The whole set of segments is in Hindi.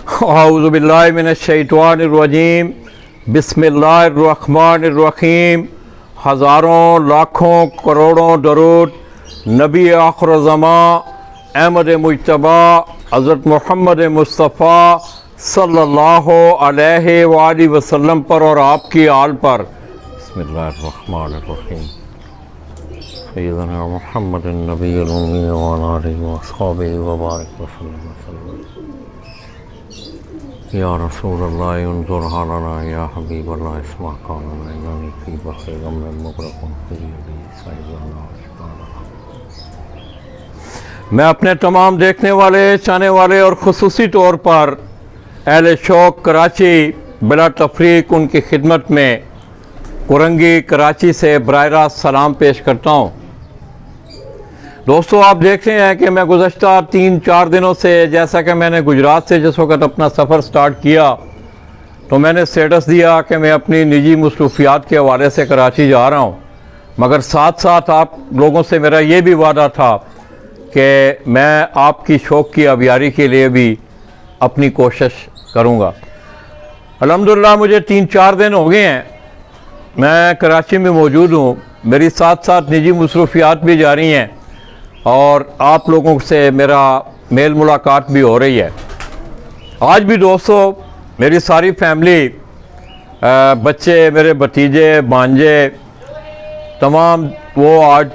औज़ु बिल्लाहि मिनश्शैतानिर्रजीम बिस्मिल्लाहिर्रहमानिर्रहीम। हज़ारों लाखों करोड़ों दरूद नबी आखिर ज़मां अहमद मुज्तबा हज़रत मोहम्मद मुस्तफ़ा सल्लल्लाहु अलैहि वालैहि वसल्लम पर और आपकी आल पर। बिस्मिल्लाहिर्रहमानिर्रहीम। सय्यदना मुहम्मदिन नबिय्युल उम्मी व अला आलिहि व अस्हाबिहि व बारिक वसल्लम। या रसूलल्लाह उन्ज़ुर हालना या हबीबल्लाह इस्मा क़ालना इन्ननी फ़ी बहरि ग़म्मिन मुग़रक़ुन फ़ी यदी सय्यदना। मैं अपने तमाम देखने वाले, चाहने वाले और ख़ुसूसी तौर पर अहले शौक़ कराची बिला तफ़रीक उनकी खिदमत में कुरंगी कराची से बराह रास्त सलाम पेश करता हूँ। दोस्तों, आप देख रहे हैं कि मैं गुज़श्ता 3-4 दिनों से, जैसा कि मैंने गुजरात से जिस वक्त अपना सफ़र स्टार्ट किया तो मैंने स्टेटस दिया कि मैं अपनी निजी मसरूफ़ियात के हवाले से कराची जा रहा हूँ, मगर साथ साथ आप लोगों से मेरा ये भी वादा था कि मैं आपकी शौक़ की आबियारी के लिए भी अपनी कोशिश करूँगा। अल्हम्दुलिल्लाह मुझे 3-4 दिन हो गए हैं मैं कराची में मौजूद हूँ। मेरी साथ साथ निजी मसरूफ़ियात भी जारी हैं और आप लोगों से मेरा मेल मुलाकात भी हो रही है। आज भी दोस्तों मेरी सारी फैमिली, बच्चे, मेरे भतीजे, भांजे, तमाम वो आज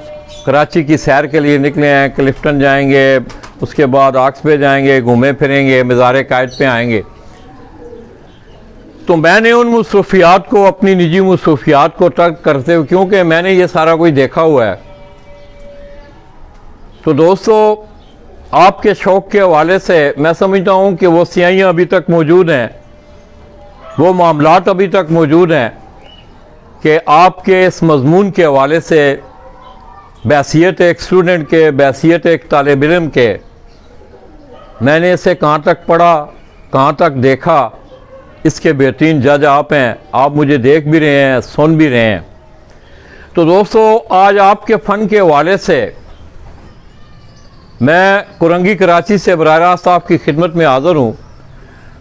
कराची की सैर के लिए निकले हैं। क्लिफ्टन जाएंगे, उसके बाद आक्स पे जाएंगे, घूमे फिरेंगे, मज़ार कायद पे आएंगे। तो मैंने उन मसरूफ़ियात को, अपनी निजी मसरूफ़ियात को तर्क करते हुए, क्योंकि मैंने ये सारा कुछ देखा हुआ है, तो दोस्तों आपके शौक़ के हवाले से मैं समझता हूँ कि वो स्याहियाँ अभी तक मौजूद हैं, वो मामलात अभी तक मौजूद हैं कि आपके इस मज़मून के हवाले से बैसियत एक स्टूडेंट के, बैसियत एक तालिब इल्म के, मैंने इसे कहाँ तक पढ़ा, कहाँ तक देखा, इसके बेहतरीन जज आप हैं। आप मुझे देख भी रहे हैं, सुन भी रहे हैं। तो दोस्तों आज आपके फ़न के हवाले से मैं कुरंगी कराची से बराह रास्त आपकी खिदमत में हाज़िर हूँ।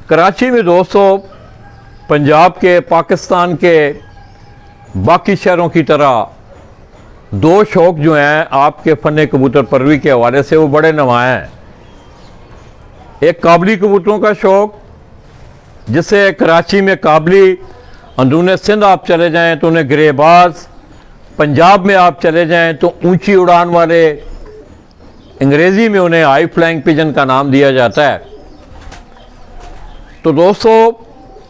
कराची में दोस्तों पंजाब के, पाकिस्तान के बाकी शहरों की तरह दो शौक़ जो हैं आपके फ़न कबूतर परवरी के हवाले से, वो बड़े नुमायाँ हैं। एक काबली कबूतरों का शौक़, जिसे कराची में काबली, अंदरूने सिंध आप चले जाएं तो उन्हें गिरेबाज, पंजाब में आप चले जाएं तो ऊंची उड़ान वाले, अंग्रेज़ी में उन्हें हाई फ्लाइंग पिजन का नाम दिया जाता है। तो दोस्तों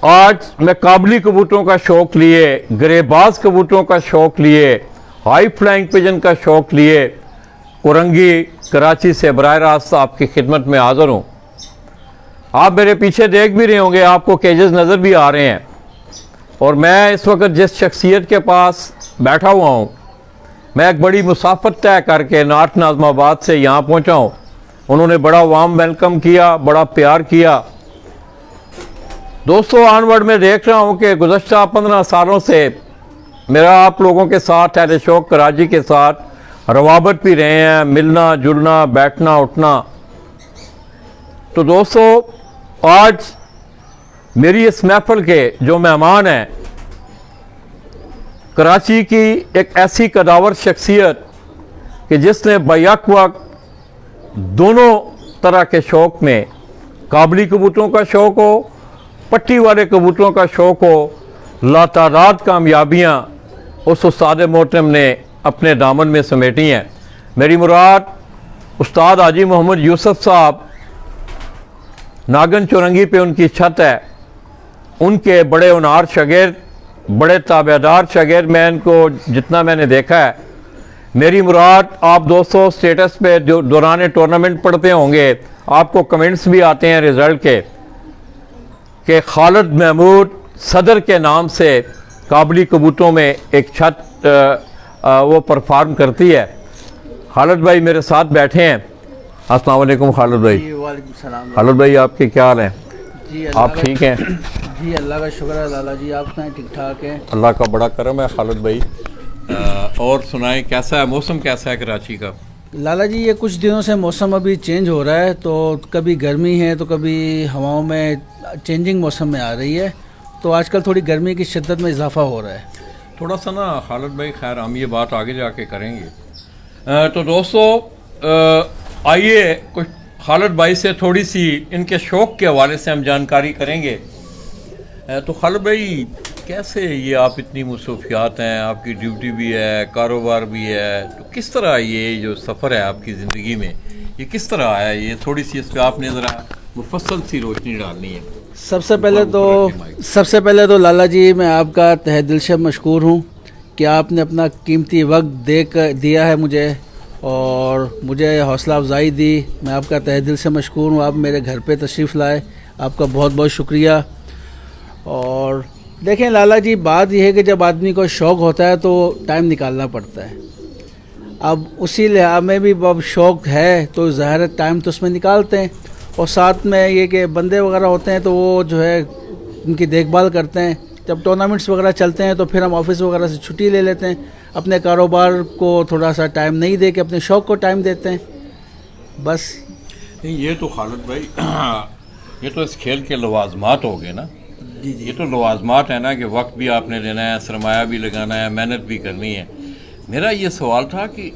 आज मैं काबली कबूतरों का शौक़ लिए, गिरेबाज कबूतरों का शौक़ लिए, हाई फ्लाइंग पिजन का शौक़ लिए कुरंगी कराची से बराह रास्त आपकी खिदमत में हाज़िर हूँ। आप मेरे पीछे देख भी रहे होंगे, आपको केजेस नज़र भी आ रहे हैं। और मैं इस वक्त जिस शख्सियत के पास बैठा हुआ हूँ, मैं एक बड़ी मुसाफत तय करके नॉर्थ नाज़माबाद से यहाँ पहुँचा हूँ। उन्होंने बड़ा वार्म वेलकम किया, बड़ा प्यार किया। दोस्तों ऑनवर्ड में देख रहा हूँ कि गुज़श्ता 15 सालों से मेरा आप लोगों के साथ, अहले शौक़ कराची के साथ रवाबत भी रहे हैं, मिलना जुलना, बैठना उठना। तो दोस्तों आज मेरी इस महफिल के जो मेहमान हैं, कराची की एक ऐसी कदावर शख्सियत कि जिसने बैक वक्त दोनों तरह के शौक़ में, काबली कबूतरों का शौक़ हो, पट्टी वाले कबूतरों का शौक़ हो, लातादाद कामयाबियाँ उस उस्ताद मोहतरम ने अपने दामन में समेटी हैं। मेरी मुराद उस्ताद हाजी मोहम्मद यूसुफ साहब, नागन चौरंगी पे उनकी छत है, उनके बड़े उनार शागिर्द, बड़े ताबेदार शागिर्द, मैं इनको जितना मैंने देखा है। मेरी मुराद आप दोस्तों स्टेटस पे जो दौरान टूर्नामेंट पढ़ते होंगे, आपको कमेंट्स भी आते हैं रिज़ल्ट के कि खालिद महमूद सदर के नाम से काबली कबूतरों में एक छत वो परफॉर्म करती है। खालिद भाई मेरे साथ बैठे हैं। अस्सलाम वालेकुम खालिद भाई। वालेकुम सलाम। खालिद भाई आपके क्या हाल हैं? जी आप ठीक हैं? जी अल्लाह का शुक्र है लाला जी, आप सुनाएं ठीक ठाक हैं? अल्लाह का बड़ा करम है खालिद भाई। और सुनाएं कैसा है मौसम, कैसा है कराची का? लाला जी, ये कुछ दिनों से मौसम अभी चेंज हो रहा है, तो कभी गर्मी है तो कभी हवाओं में चेंजिंग मौसम में आ रही है, तो आजकल थोड़ी गर्मी की शिद्दत में इजाफा हो रहा है। थोड़ा सा ना खालिद भाई, खैर हम ये बात आगे जाके करेंगे। तो दोस्तों, आइए कुछ खालिद भाई से थोड़ी सी इनके शौक़ के हवाले से हम जानकारी करेंगे। तो खालिद भाई, कैसे ये आप इतनी मसरूफियात हैं, आपकी ड्यूटी भी है, कारोबार भी है, तो किस तरह ये जो सफ़र है आपकी ज़िंदगी में, ये किस तरह आया? ये थोड़ी सी इस पर आपने ज़रा मुफस्सल सी रोशनी डालनी है। सबसे पहले तो लाला जी, मैं आपका तहे दिल से मशकूर हूँ कि आपने अपना कीमती वक्त दिया है मुझे और मुझे हौसला अफजाई दी। मैं आपका तहे दिल से मशकूर हूँ। आप मेरे घर पे तशरीफ़ लाए, आपका बहुत बहुत शुक्रिया। और देखें लाला जी, बात यह है कि जब आदमी को शौक़ होता है तो टाइम निकालना पड़ता है। अब उसी लिहाज में भी अब शौक़ है तो ज़ाहिर है टाइम तो उसमें निकालते हैं, और साथ में ये कि बंदे वगैरह होते हैं तो वो जो है उनकी देखभाल करते हैं। जब टूर्नामेंट्स वगैरह चलते हैं तो फिर हम ऑफिस वगैरह से छुट्टी ले लेते हैं, अपने कारोबार को थोड़ा सा टाइम नहीं दे के अपने शौक़ को टाइम देते हैं, बस। नहीं, ये तो खालिद भाई ये तो इस खेल के लवाजमात हो गए ना। जी जी, ये तो लवाजमात है ना कि वक्त भी आपने देना है, सरमाया भी लगाना है, मेहनत भी करनी है। मेरा ये सवाल था कि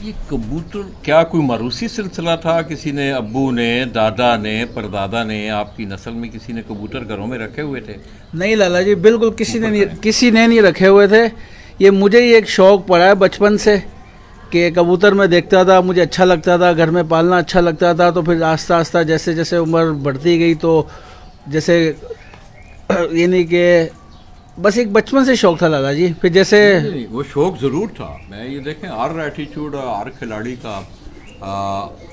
ये कबूतर क्या कोई मरूसी सिलसिला था? किसी ने, अब्बू ने, दादा ने, परदादा ने, आपकी नस्ल में किसी ने कबूतर घरों में रखे हुए थे? नहीं लाला जी, बिल्कुल किसी ने नहीं रखे हुए थे। ये मुझे ही एक शौक़ पड़ा है बचपन से कि कबूतर मैं देखता था, मुझे अच्छा लगता था, घर में पालना अच्छा लगता था। तो फिर आस्ता आस्ता जैसे जैसे उम्र बढ़ती गई तो जैसे यानी कि बस एक बचपन से शौक़ था लाला जी। फिर जैसे नहीं, वो शौक़ ज़रूर था। मैं ये देखें, हर एटीट्यूड हर खिलाड़ी का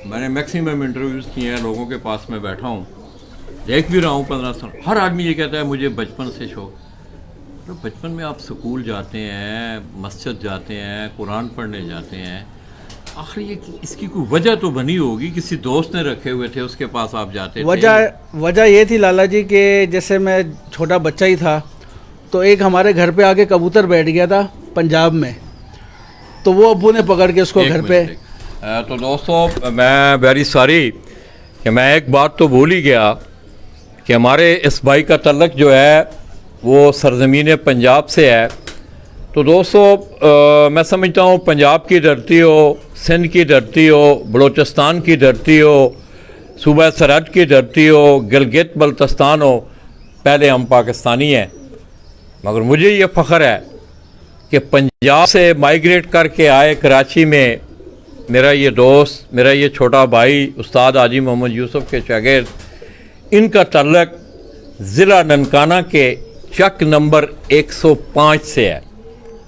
मैंने मैक्सिमम इंटरव्यूज़ किए हैं, लोगों के पास में बैठा हूँ, देख भी रहा हूँ 15 साल, हर आदमी ये कहता है मुझे बचपन से शौक़। तो बचपन में आप स्कूल जाते हैं, मस्जिद जाते हैं, कुरान पढ़ने जाते हैं, आखिर ये इसकी कोई वजह तो बनी होगी, किसी दोस्त ने रखे हुए थे उसके पास आप जाते थे? वजह ये थी लाला जी कि जैसे मैं छोटा बच्चा ही था तो एक हमारे घर पे आके कबूतर बैठ गया था पंजाब में, तो वो अब्बू ने पकड़ के उसको घर पे। तो दोस्तों, मैं वेरी सॉरी कि मैं एक बात तो भूल ही गया कि हमारे इस भाई का तल्लक जो है वो सरज़मीन पंजाब से है। तो दोस्तों, मैं समझता हूँ पंजाब की धरती हो, सिंध की धरती हो, बलूचिस्तान की धरती हो, सूबा सरहद की धरती हो, गिलगित बल्तिस्तान हो, पहले हम पाकिस्तानी हैं। मगर मुझे ये फ़ख्र है कि पंजाब से माइग्रेट करके आए कराची में मेरा ये दोस्त, मेरा ये छोटा भाई उस्ताद हाजी मोहम्मद यूसुफ के शागिर्द, इनका तल्लक ज़िला ननकाना के चक नंबर 105 से है।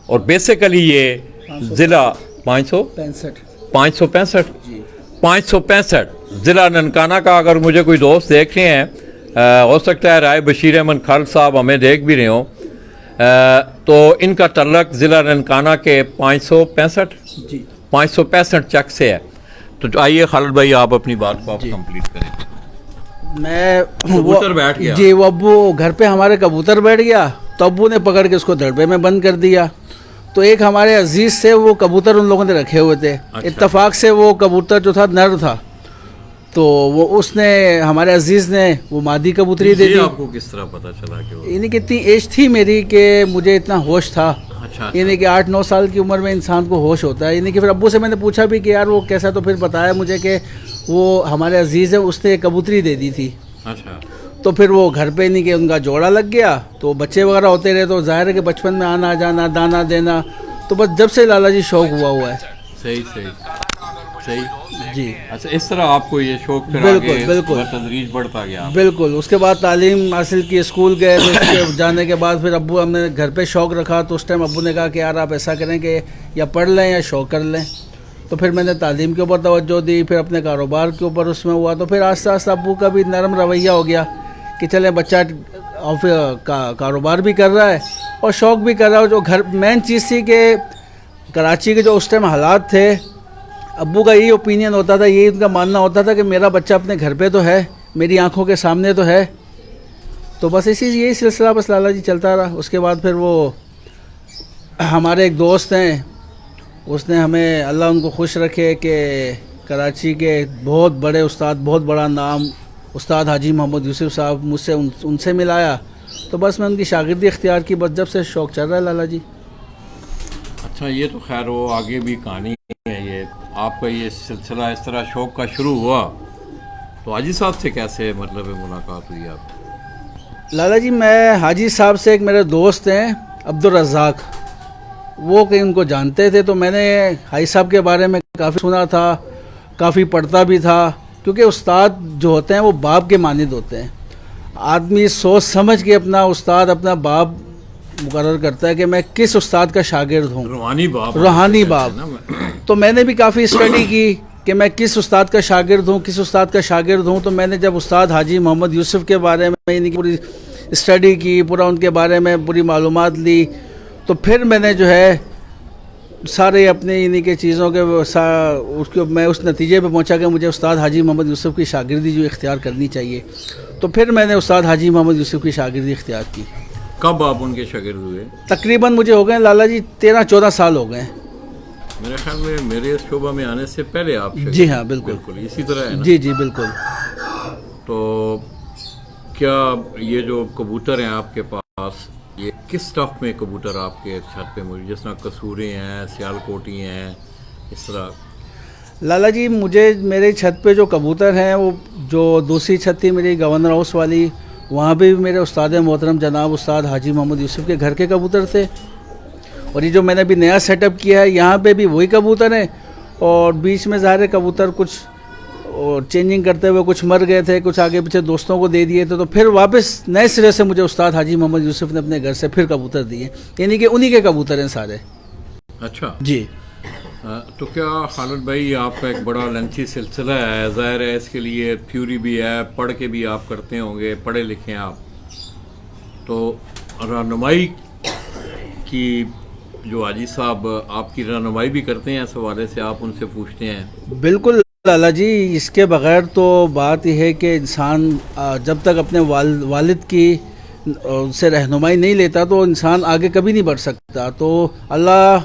और बेसिकली ये ज़िला 565 ज़िला ननकाना का, अगर मुझे कोई दोस्त देख रहे हैं, हो सकता है राय बशीर अहमद खालिद साहब हमें देख भी रहे हो, तो इनका तल्लक ज़िला ननकाना के 565 चक से है। तो आइए खालिद भाई, आप अपनी बात को आप कंप्लीट करें। मैं कबूतर बैठ गया जी, वो अब्बू घर पे हमारे कबूतर बैठ गया तो अब्बू ने पकड़ के उसको दड़बे में बंद कर दिया। तो एक हमारे अजीज़ से वो कबूतर उन लोगों ने रखे हुए थे। अच्छा। इत्तफाक से वो कबूतर जो था नर था, तो वो उसने हमारे अजीज़ ने वो मादी कबूतरी दे दी। आपको किस तरह पता चला कि वो? यानी कि इतनी एज थी मेरी कि मुझे इतना होश था। अच्छा। यानी कि 8-9 साल की उम्र में इंसान को होश होता है। यानी कि फिर अब्बू से मैंने पूछा भी कि यार वो कैसा, तो फिर बताया मुझे कि वो हमारे अजीज़ है, उसने कबूतरी दे दी थी। अच्छा। तो फिर वो घर पे नहीं कि उनका जोड़ा लग गया, तो बच्चे वगैरह होते रहे, तो जाहिर है कि बचपन में आना जाना, दाना देना, तो बस जब से लाला जी शौक़ हुआ है। सही जी। अच्छा, इस तरह आपको ये शौक़ फिर बिल्कुल तदरीज बढ़ता गया? बिल्कुल। उसके बाद तालीम हासिल की, स्कूल गए, तो उसके जाने के बाद फिर अब्बू, हमने घर पे शौक़ रखा, तो उस टाइम अब्बू ने कहा कि यार आप ऐसा करें कि या पढ़ लें या शौक़ कर लें। तो फिर मैंने तालीम के ऊपर तवज्जो दी, फिर अपने कारोबार के ऊपर उसमें हुआ। तो फिर आस्ता आस्ता अब्बू का भी नरम रवैया हो गया कि चले बच्चा कारोबार भी कर रहा है और शौक़ भी कर रहा है। जो घर मेन चीज़ थी कि कराची के जो उस टाइम हालात थे, अब्बू का यही ओपिनियन होता था, यही उनका मानना होता था कि मेरा बच्चा अपने घर पे तो है, मेरी आंखों के सामने तो है। तो बस यही सिलसिला बस लाला जी चलता रहा। उसके बाद फिर वो हमारे एक दोस्त हैं, उसने हमें, अल्लाह उनको खुश रखे, कि कराची के बहुत बड़े उस्ताद, बहुत बड़ा नाम उस्ताद हाजी मोहम्मद यूसुफ साहब मुझसे उनसे मिलाया। तो बस मैं उनकी शागिर्दी इख्तियार की, बस जब से शौक़ चल रहा है लाला जी। अच्छा, ये तो खैर वो आगे भी कहानी है। ये आपका ये सिलसिला इस तरह शौक़ का शुरू हुआ, तो हाजी साहब से कैसे मतलब मुलाकात हुई आप? लाला जी, मैं हाजी साहब से, एक मेरे दोस्त हैं अब्दुल रज़ाक, वो कहीं उनको जानते थे, तो मैंने हाजी साहब के बारे में काफ़ी सुना था, काफ़ी पढ़ता भी था, क्योंकि उस्ताद जो होते हैं वो बाप के मानिंद होते हैं। आदमी सोच समझ के अपना उस्ताद, अपना बाप मुकर्रर करता है कि मैं किस उस्ताद का शागिर्द हूँ, रूहानी बाप। रूहानी बाप। तो मैंने भी काफ़ी स्टडी की कि मैं किस उस्ताद का शागिर्द हूँ, किस उस्ताद का शागिर्द हूँ। तो मैंने जब उस्ताद हाजी मोहम्मद यूसुफ के बारे में इनकी पूरी स्टडी की, पूरा उनके बारे में पूरी मालूमात ली, तो फिर मैंने जो है सारे अपने इन्हीं के चीज़ों के उसके मैं उस नतीजे पे पहुंचा कि मुझे उस्ताद हाजी मोहम्मद यूसुफ की शागिर्दी जो इख्तियार करनी चाहिए। तो फिर मैंने उस्ताद हाजी मोहम्मद यूसुफ की शागिर्दी इख्तियार की। कब आप उनके शागिर्द हुए? तकरीबन मुझे हो गए लाला जी 13-14 साल हो गए। मेरे ख्याल में मेरे इस शोबा में आने से पहले आप शागिर्द? जी हाँ, बिल्कुल बिल्कुल इसी तरह है ना? जी जी बिल्कुल। तो क्या ये जो कबूतर हैं आपके पास, ये किस स्टफ में कबूतर आपके छत पे मौजूद, जिस तरह कसूरे हैं, सियालकोटी हैं, इस तरह? लाला जी, मुझे मेरे छत पे जो कबूतर हैं, वो जो दूसरी छत थी मेरी गवर्नर हाउस वाली, वहाँ पे भी मेरे उस्ताद मोहतरम जनाब उस्ताद हाजी मोहम्मद यूसुफ के घर के कबूतर थे। और ये जो मैंने अभी नया सेटअप किया है, यहाँ पे भी वही कबूतर हैं। और बीच में ज़ाहिर है कबूतर कुछ और चेंजिंग करते हुए कुछ मर गए थे, कुछ आगे पीछे दोस्तों को दे दिए थे, तो फिर वापस नए सिरे से मुझे उस्ताद हाजी मोहम्मद यूसुफ ने अपने घर से फिर कबूतर दिए, यानी कि उन्हीं के कबूतर हैं सारे। अच्छा जी। तो क्या खालिद भाई, आपका एक बड़ा लेंथी सिलसिला है, ज़ाहिर है इसके लिए थ्योरी भी है, पढ़ के भी आप करते होंगे, पढ़े लिखे हैं आप, तो रहनुमाई की जो हाजी साहब आपकी रहनुमाई भी करते हैं, इस हवाले से आप उनसे पूछते हैं? बिल्कुल लाला जी, इसके बगैर तो बात यह है कि इंसान जब तक अपने वालिद की से रहनुमाई नहीं लेता तो इंसान आगे कभी नहीं बढ़ सकता। तो अल्लाह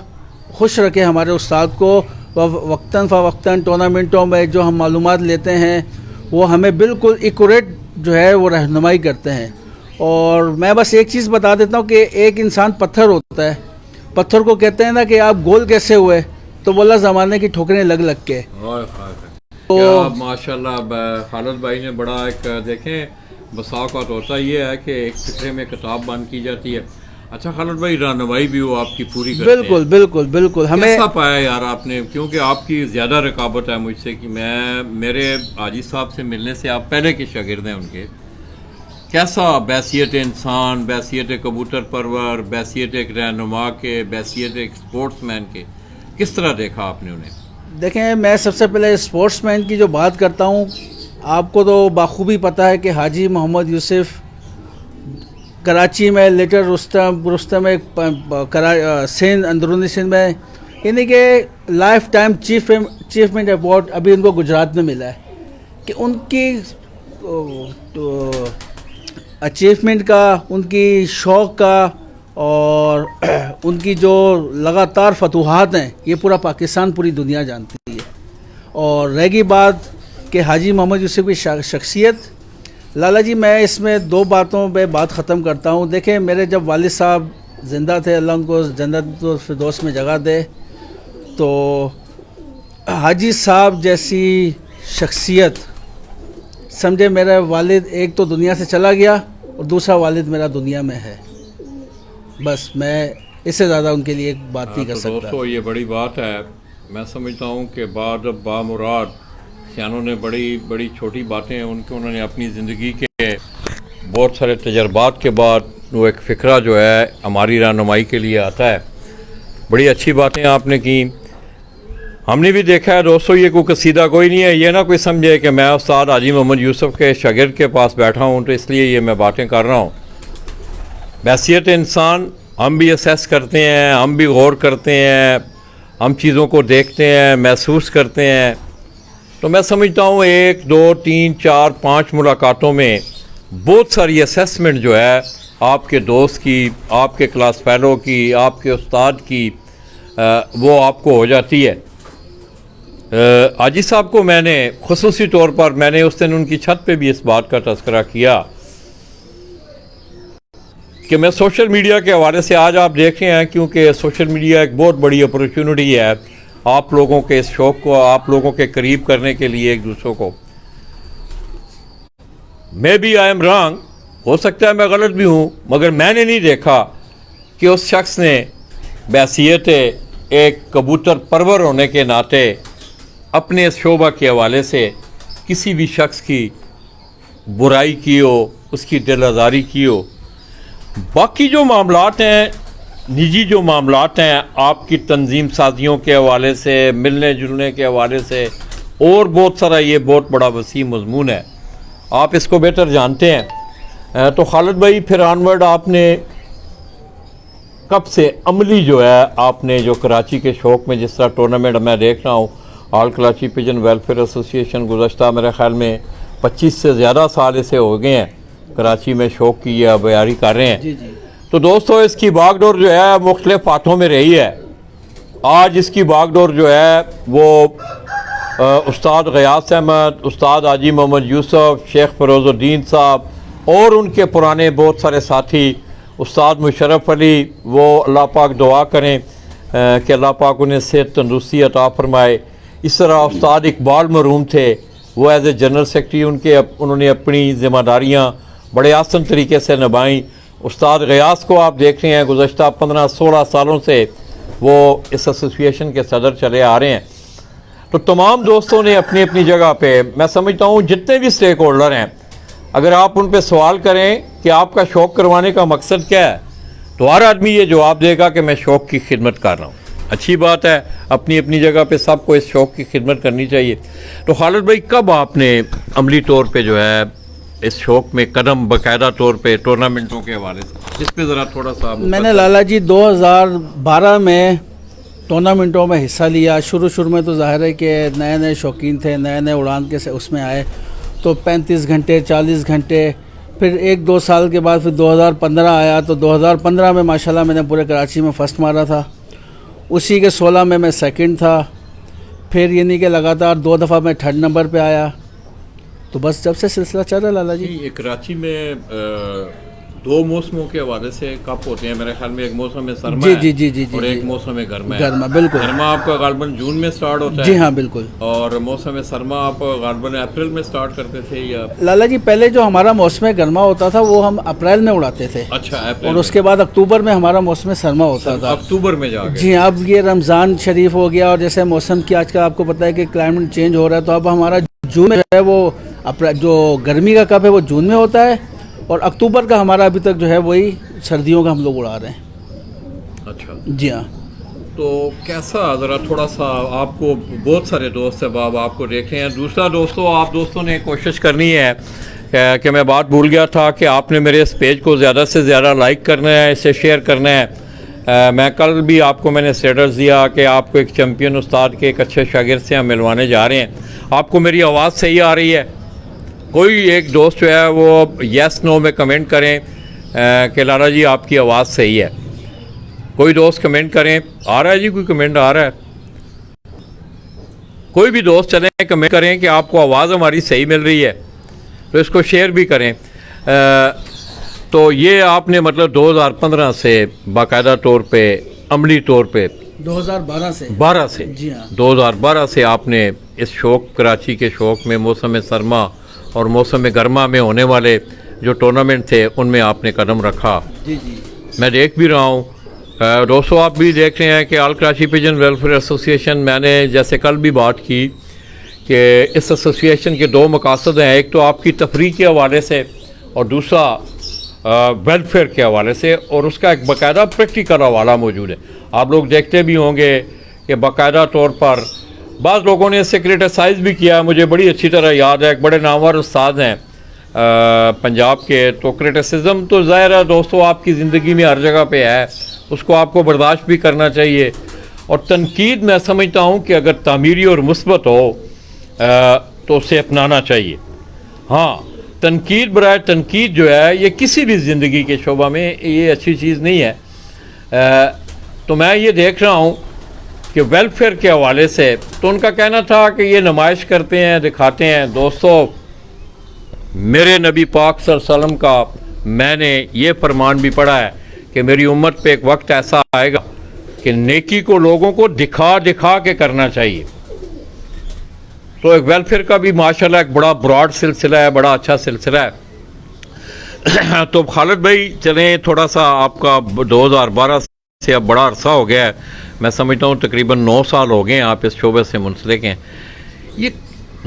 खुश रखे हमारे उस्ताद को, वक्तन फ़वक्तन टूर्नामेंटों में जो हम मालूमात लेते हैं वो हमें बिल्कुल एक्यूरेट जो है वो रहनुमाई करते हैं। और मैं बस एक चीज़ बता देता हूँ कि एक इंसान पत्थर होता है, पत्थर को कहते हैं ना कि आप गोल कैसे हुए, तो बोला ज़माने की ठोकरें लग लग के। तो माशाल्लाह खालिद भाई ने बड़ा एक देखें बसावत होता ये है कि एक फिक्रे में किताब बंद की जाती है। अच्छा खालिद भाई, रहनुमाई भी वो आपकी पूरी करते बिल्कुल हैं? बिल्कुल बिल्कुल। हमें कैसा पाया यार आपने, क्योंकि आपकी ज़्यादा रकाबत है मुझसे कि मेरे हाजी साहब से मिलने से आप पहले के शागिर्द हैं उनके। कैसा बैसियत इंसान, बैसियत कबूतर परवर, बैसियत एक रहनुमा के, बैसियत एक स्पोर्ट्समैन के, किस तरह देखा आपने उन्हें? देखें, मैं सबसे पहले स्पोर्ट्समैन की जो बात करता हूँ, आपको तो बाखूबी पता है कि हाजी मोहम्मद यूसुफ कराची में लेटर रुस्तम में सिंध, अंदरूनी सिंध में, यानी कि लाइफ टाइम अचीवमेंट अवार्ड अभी उनको गुजरात में मिला है, कि उनकी अचीवमेंट का, उनकी शौक़ का और उनकी जो लगातार फतूहात हैं, ये पूरा पाकिस्तान, पूरी दुनिया जानती है। और रहेगी बात कि हाजी मोहम्मद यूसुफ की शख्सियत, लाला जी मैं इसमें दो बातों पे बात ख़त्म करता हूँ। देखें, मेरे जब वालिद साहब ज़िंदा थे, अल्लाह उनको जन्नतुल फिरदौस में जगह दे, तो हाजी साहब जैसी शख्सियत समझे, मेरा वालिद एक तो दुनिया से चला गया और दूसरा वालिद मेरा दुनिया में है। बस मैं इससे ज़्यादा उनके लिए एक बात नहीं कर सकता। दोस्तों, ये बड़ी बात है। मैं समझता हूँ कि बाद बामुराद सियानों ने बड़ी छोटी बातें उन्होंने अपनी ज़िंदगी के बहुत सारे तजर्बात के बाद वो एक फ़िक्रा जो है हमारी रहनुमाई के लिए आता है। बड़ी अच्छी बातें आपने की, हमने भी देखा है। दोस्तों, ये कोई कसीदा कोई नहीं है, ये ना कोई समझे कि मैं उस्ताद हाजी मोहम्मद यूसुफ के शागिर्द के पास बैठा हूँ तो इसलिए ये मैं बातें कर रहा हूँ। बैसियत इंसान हम भी असेस करते हैं, हम भी गौर करते हैं, हम चीज़ों को देखते हैं, महसूस करते हैं। तो मैं समझता हूँ 1, 2, 3, 4, 5 मुलाकातों में बहुत सारी असेसमेंट जो है आपके दोस्त की, आपके क्लास फेलो की, आपके उस्ताद की, वो आपको हो जाती है। आजी साहब को मैंने खुसूसी तौर पर मैंने उस दिन उनकी छत पे भी इस बात का तज़किरा किया कि मैं सोशल मीडिया के हवाले से आज आप देख रहे हैं, क्योंकि सोशल मीडिया एक बहुत बड़ी अपॉर्चुनिटी है आप लोगों के इस शौक़ को आप लोगों के करीब करने के लिए एक दूसरों को। Maybe I am wrong, हो सकता है मैं गलत भी हूँ, मगर मैंने नहीं देखा कि उस शख्स ने बहैसियत एक कबूतर परवर होने के नाते अपने इस शोबा के हवाले से किसी भी शख्स की बुराई की हो, उसकी दिल आज़ारी की हो। बाकी जो मामलात हैं, निजी जो मामलात हैं, आपकी तंजीम साजियों के हवाले से, मिलने जुलने के हवाले से और बहुत सारा, ये बहुत बड़ा वसी मज़मून है, आप इसको बेहतर जानते हैं। तो खालिद भाई, फिर ऑनवर्ड आपने कब से अमली जो है आपने जो कराची के शौक़ में, जिस तरह टूर्नामेंट मैं देख रहा हूँ, all Karachi pigeon welfare association गुज़श्ता मेरे ख्याल में 25 से ज़्यादा साल इसे हो गए हैं कराची में शौक़ की या बयारी कर रहे हैं। जी जी। तो दोस्तों, इसकी बागडोर जो है मुख्तलिफ हाथों में रही है। आज इसकी बागडोर जो है वो उस्ताद ग़ियास अहमद, उस्ताद हाजी मोहम्मद यूसुफ, शेख फ़रोज़ुद्दीन साहब और उनके पुराने बहुत सारे साथी, उस्ताद मुशर्रफ अली, वो अल्लाह पाक दुआ करें कि अल्लाह पाक उन्हें सेहत तंदुरुस्ती अता फ़रमाए। इस तरह उस्ताद इकबाल मरूम थे, वो एज ए जनरल सेक्रेटरी उन्होंने अपनी ज़िम्मेदारियाँ बड़े आसान तरीके से निभाई। उस्ताद ग़ियास को आप देख रहे हैं, गुज़श्ता 15-16 सालों से वो इस एसोसिएशन के सदर चले आ रहे हैं। तो तमाम दोस्तों ने अपनी अपनी जगह पे, मैं समझता हूँ जितने भी स्टेक होल्डर हैं, अगर आप उन पे सवाल करें कि आपका शौक़ करवाने का मकसद क्या है, तो हर आदमी ये जवाब देगा कि मैं शौक़ की खिदमत कर रहा हूँ। अच्छी बात है, अपनी अपनी जगह पे सबको इस शौक़ की खिदमत करनी चाहिए। तो खालिद भाई, कब आपने अमली तौर पे जो है इस शौक़ में कदम बाकायदा तौर पे टूर्नामेंटों के हवाले से, इस पे ज़रा थोड़ा सा मैंने लाला जी 2012 में टूर्नामेंटों में हिस्सा लिया। शुरू में तो ज़ाहिर है कि नए नए शौकीन थे, नए नए उड़ान के से उसमें आए, तो 35 घंटे 40 घंटे, फिर 1-2 साल के बाद फिर 2015 आया, तो 2015 में माशाल्लाह मैंने पूरे कराची में फ़र्स्ट मारा था। उसी के 16 में मैं सेकंड था। फिर यानी कि लगातार 2 दफ़ा मैं 3rd नंबर पे आया। तो बस जब से सिलसिला चल रहा है लाला जी। ये कराची में 2 मौसमों के हवाले से कप होते हैं मेरे ख्याल में, एक मौसम में सरमा जी जी जी जी जी और एक मौसम में गर्मा है। गर्मा, बिल्कुल। गर्मा आपका गालबन जून में स्टार्ट होता है? जी हाँ, बिल्कुल। और मौसम सरमा आप गालबन अप्रैल में स्टार्ट करते थे या? लाला जी, पहले जो हमारा मौसम गर्मा होता था वो हम अप्रैल में उड़ाते थे। अच्छा, अप्रैल। और उसके बाद अक्टूबर में हमारा मौसम सरमा होता था। अक्टूबर में जाके? जी, अब ये रमज़ान शरीफ हो गया और जैसे मौसम की आजकल आपको पता है कि क्लाइमेट चेंज हो रहा है, तो अब हमारा जून में है वो जो गर्मी का कप है वो जून में होता है, और अक्टूबर का हमारा अभी तक जो है वही सर्दियों का हम लोग उड़ा रहे हैं। अच्छा जी हाँ। तो कैसा, ज़रा थोड़ा सा, आपको बहुत सारे दोस्त है बाब आपको देख रहे हैं। दूसरा दोस्तों, आप दोस्तों ने कोशिश करनी है कि मैं बात भूल गया था कि आपने मेरे इस पेज को ज़्यादा से ज़्यादा लाइक करना है, इसे शेयर करना है। मैं कल भी आपको मैंने स्टेटस दिया कि आपको एक चैम्पियन उस्ताद के एक अच्छे शागिर्द से हम मिलवाने जा रहे हैं। आपको मेरी आवाज़ सही आ रही है? कोई एक दोस्त जो है वो येस नो में कमेंट करें कि लाला जी आपकी आवाज़ सही है। कोई दोस्त कमेंट करें। आ रहा है जी, कोई कमेंट आ रहा है? कोई भी दोस्त चलें कमेंट करें कि आपको आवाज़ हमारी सही मिल रही है, तो इसको शेयर भी करें। तो ये आपने मतलब 2015 से बाकायदा तौर पे, अमली तौर पे 2012 से जी हाँ, 2012 से आपने इस शौक़, कराची के शौक़ में मौसम सरमा और मौसम गर्मा में होने वाले जो टूर्नामेंट थे उनमें आपने कदम रखा। जी जी। मैं देख भी रहा हूँ दोस्तों, आप भी देख रहे हैं कि all Karachi pigeon welfare association, मैंने जैसे कल भी बात की कि इस एसोसिएशन के 2 मकासद हैं। एक तो आपकी तफरीह के हवाले से और दूसरा वेलफेयर के हवाले से, और उसका एक बाकायदा प्रैक्टिकल हवाला मौजूद है। आप लोग देखते भी होंगे कि बाकायदा तौर पर बाज़ लोगों ने इससे क्रिटिसाइज़ भी किया। मुझे बड़ी अच्छी तरह याद है, एक बड़े नामवर उस्ताद हैं पंजाब के, तो क्रिटिसिज्म तो ज़ाहिर है दोस्तों आपकी ज़िंदगी में हर जगह पे है, उसको आपको बर्दाश्त भी करना चाहिए। और तनकीद मैं समझता हूँ कि अगर तामीरी और मुस्बत हो तो उसे अपनाना चाहिए। हाँ, तनकीद बराए तनकीद जो है ये किसी भी ज़िंदगी के शोबा में ये अच्छी चीज़ नहीं है। तो मैं ये देख रहा हूँ कि वेलफेयर के हवाले से, तो उनका कहना था कि ये नुमाइश करते हैं, दिखाते हैं। दोस्तों, मेरे नबी पाक सल्लल्लाहु अलैहि वसल्लम का मैंने ये फरमान भी पढ़ा है कि मेरी उम्मत पे एक वक्त ऐसा आएगा कि नेकी को लोगों को दिखा दिखा के करना चाहिए। तो एक वेलफेयर का भी माशाल्लाह एक बड़ा ब्रॉड सिलसिला है, बड़ा अच्छा सिलसिला है। तो खालिद भाई, चलें थोड़ा सा, आपका 2012 से अब बड़ा अरसा हो गया है, मैं समझता हूँ तकरीबन 9 साल हो गए हैं आप इस शोबे से मुंसलिक हैं। ये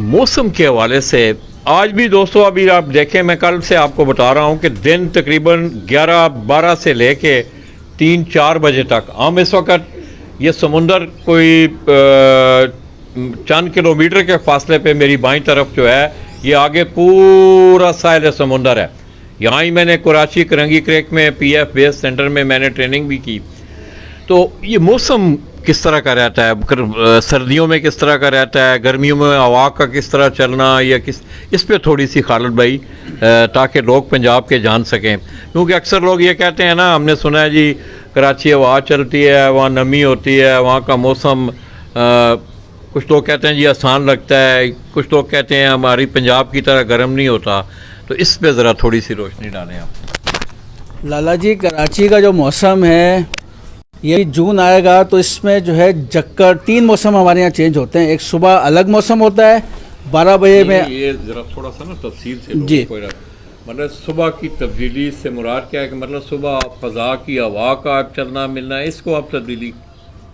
मौसम के हवाले से आज भी दोस्तों, अभी आप देखें, मैं कल से आपको बता रहा हूँ कि दिन तकरीबन 11-12 से लेके 3-4 बजे तक, हम इस वक्त ये समुंदर कोई चंद किलोमीटर के फासले पे मेरी बाईं तरफ जो है, ये आगे पूरा साहिल समुंदर है। यहाँ ही मैंने कराची करंगी क्रेक में PF बेस सेंटर में मैंने ट्रेनिंग भी की। तो ये मौसम किस तरह का रहता है, सर्दियों में किस तरह का रहता है, गर्मियों में हवा का किस तरह चलना, या किस, इस पे थोड़ी सी खालिद भाई, ताकि लोग पंजाब के जान सकें। क्योंकि अक्सर लोग ये कहते हैं ना, हमने सुना है जी कराची हवा चलती है, वहाँ नमी होती है, वहाँ का मौसम, कुछ लोग कहते हैं जी आसान लगता है, कुछ लोग कहते हैं हमारी पंजाब की तरह गर्म नहीं होता। तो इस पे ज़रा थोड़ी सी रोशनी डालें आप। लाला जी, कराची का जो मौसम है, ये जून आएगा तो इसमें जो है जक्कर 3 मौसम हमारे यहाँ चेंज होते हैं। एक सुबह अलग मौसम होता है 12 बजे में। ये ज़रा थोड़ा सा ना तफसील से जी, मतलब सुबह की तब्दीली से मुराद क्या है कि मतलब सुबह फ़ज़ा की हवा का चलना मिलना, इसको आप तब्दीली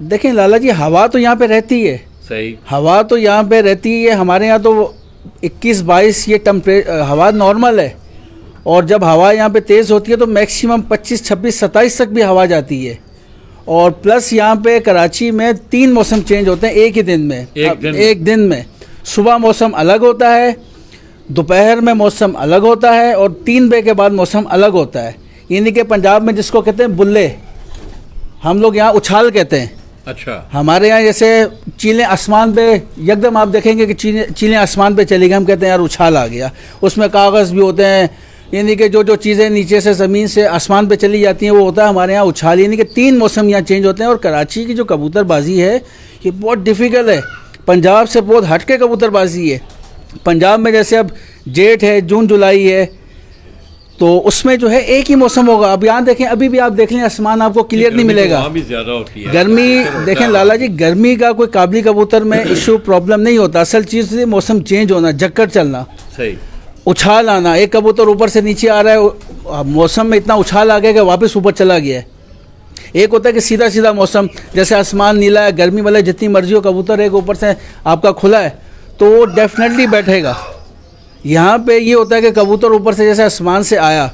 देखें लाला जी, हवा तो यहाँ पे रहती है, सही, हवा तो यहाँ पे रहती है। हमारे यहाँ तो 21-22 ये हवा नॉर्मल है, और जब हवा यहाँ पे तेज़ होती है तो मैक्सिमम 25, 26, 27 तक भी हवा जाती है। और प्लस यहाँ पे कराची में 3 मौसम चेंज होते हैं एक ही दिन में। एक दिन में सुबह मौसम अलग होता है, दोपहर में मौसम अलग होता है, और 3 बजे के बाद मौसम अलग होता है। यानी कि पंजाब में जिसको कहते हैं बुल्ले, हम लोग यहाँ उछाल कहते हैं। अच्छा, हमारे यहाँ जैसे चीलें आसमान पे एकदम आप देखेंगे कि चीलें आसमान पे चली गई, हम कहते हैं यार उछाल आ गया। उसमें कागज़ भी होते हैं, यानी कि जो चीज़ें नीचे से ज़मीन से आसमान पे चली जाती हैं वो होता है हमारे यहाँ उछाल। यानी कि 3 मौसम यहाँ चेंज होते हैं। और कराची की जो कबूतरबाजी है ये बहुत डिफ़िकल्ट है, पंजाब से बहुत हट के कबूतरबाजी है। पंजाब में जैसे अब जेठ है, जून जुलाई है, तो उसमें जो है एक ही मौसम होगा। अब यहाँ देखें, अभी भी आप देख लें आसमान आपको क्लियर नहीं मिलेगा, भी ज़्यादा होती है गर्मी। देखें लाला जी, गर्मी का कोई काबली कबूतर में इशू प्रॉब्लम नहीं होता। असल चीज़ है मौसम चेंज होना, जक्कर चलना, सही, उछाल आना। एक कबूतर ऊपर से नीचे आ रहा है, मौसम में इतना उछाल आ गया कि वापस ऊपर चला गया है। एक होता है कि सीधा सीधा मौसम, जैसे आसमान नीला है, गर्मी वाला जितनी मर्जी हो, कबूतर एक ऊपर से आपका खुला है तो वो डेफिनेटली बैठेगा। यहाँ पे ये होता है कि कबूतर ऊपर से जैसे आसमान से आया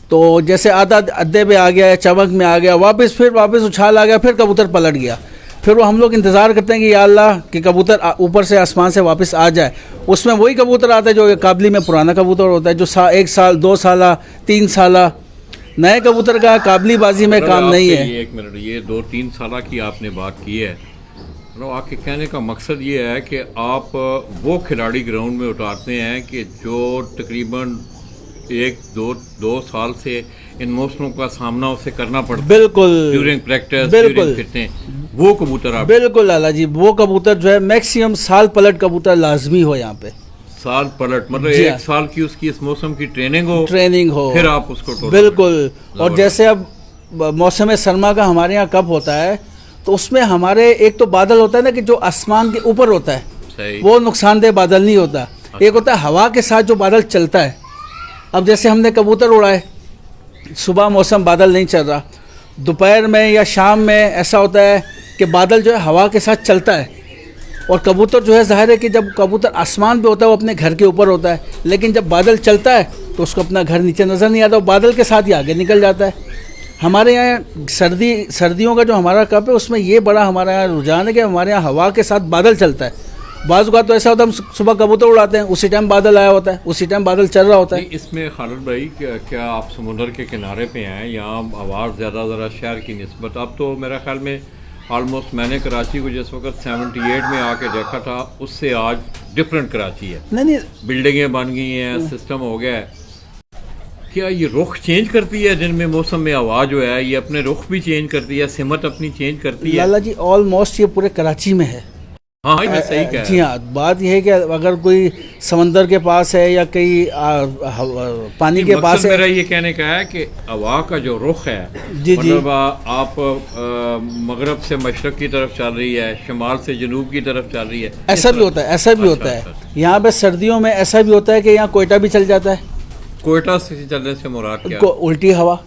तो जैसे आधा अड्डे पे आ गया या चमक में आ गया, फिर वापस उछाल आ गया, फिर कबूतर पलट गया। फिर वो हम लोग इंतज़ार करते हैं कि या अल्लाह कि कबूतर ऊपर से आसमान से वापस आ जाए। उसमें वही कबूतर आता है जो काबली में पुराना कबूतर होता है, जो 1 साल 2 साल 3 साल। नए कबूतर का काबली बाजी में काम नहीं है। ये 1 मिनट, ये 2-3 साल की आपने बात की है, मतलब आपके कहने का मकसद ये है कि आप वो खिलाड़ी ग्राउंड में उतारते हैं कि जो तकरीबन 1-2 साल से इन मौसमों का सामना उसे करना पड़ता है। बिल्कुल, ड्यूरिंग प्रैक्टिस, बिल्कुल फिरते हैं, वो कबूतर आप। बिल्कुल लाला जी, वो कबूतर जो है मैक्सिमम साल पलट कबूतर लाजमी हो यहाँ पे। साल पलट मतलब जी 1 साल की उसकी इस मौसम की ट्रेनिंग हो, फिर आप उसको तोड़ो। बिल्कुल। और जैसे अब मौसम सरमा का हमारे यहाँ कब होता है, तो उसमें हमारे एक तो बादल होता है ना कि जो आसमान के ऊपर होता है, सही, वो नुकसानदेह बादल नहीं होता। एक होता है हवा के साथ जो बादल चलता है। अब जैसे हमने कबूतर उड़ाए, सुबह मौसम बादल नहीं चल रहा, दोपहर में या शाम में ऐसा होता है कि बादल जो है हवा के साथ चलता है। और कबूतर जो है जाहिर है कि जब कबूतर आसमान पे होता है वो अपने घर के ऊपर होता है, लेकिन जब बादल चलता है तो उसको अपना घर नीचे नज़र नहीं आता, वो बादल के साथ ही आगे निकल जाता है। हमारे यहाँ सर्दियों का जो हमारा कप है उसमें ये बड़ा हमारे यहाँ रुझान है कि हमारे यहाँ हवा के साथ बादल चलता है। बाज़ का तो ऐसा होता है हम सुबह कबूतर उड़ाते हैं, उसी टाइम बादल आया होता है, उसी टाइम बादल चल रहा होता है। इसमें खालिद भाई क्या आप समुंदर के किनारे पे हैं, यहाँ आवाज़ ज़्यादा ज़रा शहर की निस्बत, अब तो मेरा ख्याल में ऑलमोस्ट मैंने कराची को जिस वक्त 78 में आके देखा था उससे आज डिफरेंट कराची है। नहीं, बिल्डिंगें बन गई हैं, सिस्टम हो गया है। क्या ये रुख चेंज करती है दिन में, मौसम में हवा जो है ये अपने रुख भी चेंज करती है, सिमत अपनी चेंज करती है? लाला जी ऑलमोस्ट ये पूरे कराची में है। हाँ हाँ, मैं सही कह जी हाँ, बात यह है कि अगर कोई समंदर के पास है या कहीं पानी के पास है। मेरा ये कहने का है कि हवा का जो रुख है, जी जी, मतलब आप मगरब से मशरक की तरफ चल रही है, शुमाल से जनूब की तरफ चल रही है, ऐसा भी होता है, ऐसा भी होता है। यहाँ पे सर्दियों में ऐसा भी होता है कि यहाँ कोयटा भी चल जाता है। कोयटा से चलने से मुराद क्या? उल्टी हवा।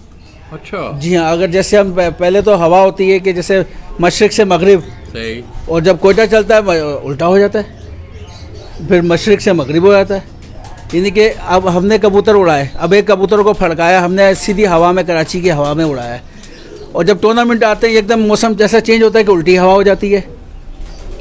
अच्छा जी हाँ, अगर जैसे हम पहले तो हवा होती है कि जैसे मशरक से मगरिब, सही, और जब कोयटा चलता है उल्टा हो जाता है, फिर मशरक से मगरिब हो जाता है। यानी कि अब हमने कबूतर उड़ाए, अब एक कबूतर को फड़काया हमने सीधी हवा में, कराची की हवा में उड़ाया, और जब टूर्नामेंट आते हैं एकदम मौसम जैसा चेंज होता है कि उल्टी हवा हो जाती है।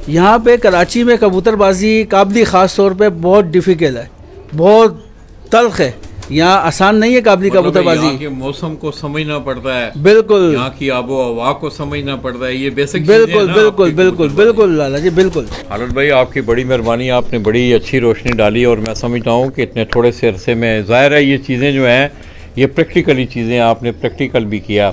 यहाँ पे कराची में कबूतरबाजी काबली ख़ास तौर पे बहुत डिफ़िकल्ट है, बहुत तल्ख है। यहाँ आसान नहीं है काबली कबूतरबाजी। यहाँ के मौसम को समझना पड़ता है, बिल्कुल, यहाँ की आबो हवा को समझना पड़ता है, ये बेसिक बिल्कुल बिल्कुल बिल्कुल बिल्कुल लाला जी, बिल्कुल। खालिद भाई आपकी बड़ी मेहरबानी, आपने बड़ी अच्छी रोशनी डाली, और मैं समझता हूँ कि इतने थोड़े से अरसे में ज़ाहिर है ये चीज़ें जो हैं ये प्रैक्टिकली चीज़ें आपने प्रैक्टिकल भी किया।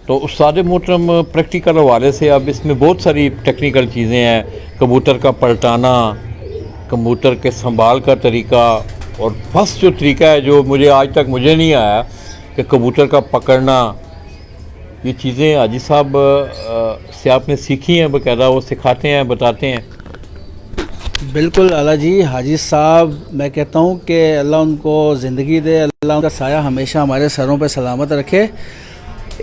तो उस्ताद मोहतरम प्रैक्टिकल हवाले से अब इसमें बहुत सारी टेक्निकल चीज़ें हैं, कबूतर का पलटाना, कबूतर के संभाल का तरीका, और फर्स्ट जो तरीका है जो मुझे आज तक मुझे नहीं आया कि कबूतर का पकड़ना, ये चीज़ें हाजी साहब से आपने सीखी हैं, बाकायदा वो सिखाते हैं, बताते हैं? बिल्कुल आला जी, हाजी साहब मैं कहता हूँ कि अल्लाह उनको ज़िंदगी दे, अल्लाह उनका साया हमेशा हमारे सरों पे सलामत रखे।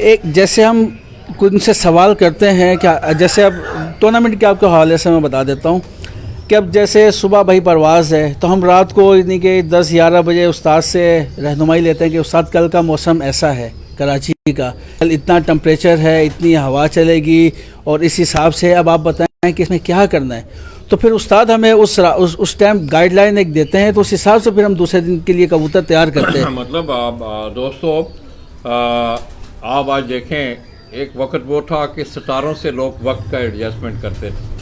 एक जैसे हम उनसे सवाल करते हैं क्या, जैसे अब टूर्नामेंट के आपके हवाले से मैं बता देता हूँ कि अब जैसे सुबह भाई परवाज़ है तो हम रात को यानी कि 10-11 बजे उस्ताद से रहनुमाई लेते हैं कि उस्ताद कल का मौसम ऐसा है, कराची का कल इतना टेम्परेचर है, इतनी हवा चलेगी, और इस हिसाब से अब आप बताएं कि इसमें क्या करना है। तो फिर उस्ताद हमें उस टाइम गाइडलाइन एक देते हैं, तो उस हिसाब से फिर हम दूसरे दिन के लिए कबूतर तैयार करते हैं। मतलब आप दोस्तों आप आज देखें, एक वक्त वो था कि सितारों से लोग वक्त का एडजस्टमेंट करते थे,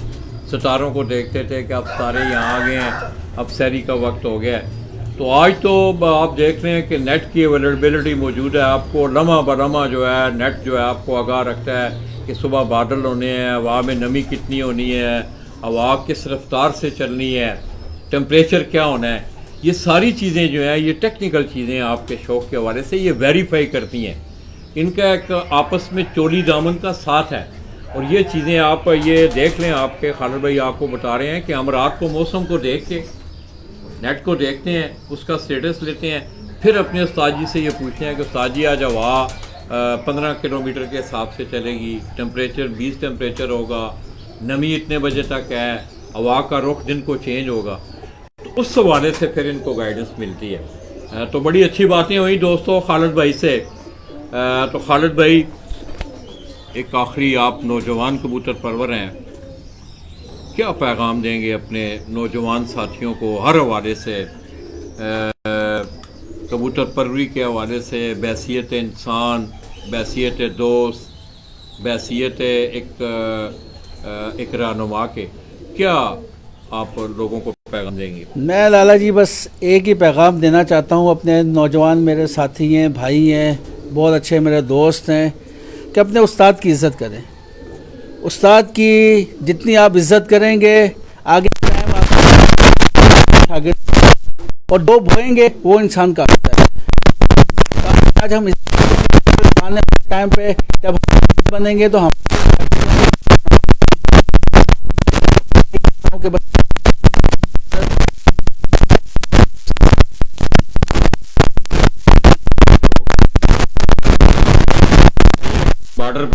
सितारों को देखते थे कि अब सारे यहाँ आ गए हैं, अब सहरी का वक्त हो गया है। तो आज तो आप देख रहे हैं कि नेट की अवेलेबिलिटी मौजूद है, आपको लम्हा बलम्हा जो है नेट जो है आपको आगाह रखता है कि सुबह बादल होने हैं, हवा में नमी कितनी होनी है, हवा किस रफ्तार से चलनी है, टेम्परेचर क्या होना है। ये सारी चीज़ें जो हैं ये टेक्निकल चीज़ें आपके शौक़ के हवाले से ये वेरीफाई करती हैं, इनका एक आपस में चोली दामन का साथ है। और ये चीज़ें आप ये देख लें, आपके खालिद भाई आपको बता रहे हैं कि हम रात को मौसम को देख के नेट को देखते हैं, उसका स्टेटस लेते हैं, फिर अपने उस्ताद जी से ये पूछते हैं कि उस्ताद जी आज हवा 15 किलोमीटर के हिसाब से चलेगी, टेम्परेचर 20 टेम्परेचर होगा, नमी इतने बजे तक है, हवा का रुख दिन को चेंज होगा। तो उस हवाले से फिर इनको गाइडेंस मिलती है। तो बड़ी अच्छी बातें हुई दोस्तों खालिद भाई से। तो खालिद भाई, एक आखिरी, आप नौजवान कबूतर परवर हैं, क्या पैगाम देंगे अपने नौजवान साथियों को हर हवाले से, कबूतर परवरी के हवाले से, बैसियत इंसान, बैसियत दोस्त, बैसियत एक रहनुमा के, क्या आप लोगों को पैगाम देंगे? मैं लाला जी बस एक ही पैगाम देना चाहता हूँ, अपने नौजवान मेरे साथी हैं, भाई हैं, बहुत अच्छे मेरे दोस्त हैं, कि अपने उस्ताद की इज़्ज़त करें। उस्ताद की जितनी आप इज़्ज़त करेंगे आगे टाइम आप आगे, और दो बोएंगे वो इंसान का होता है। आज हम आने टाइम पे जब बनेंगे तो हम बॉर्डर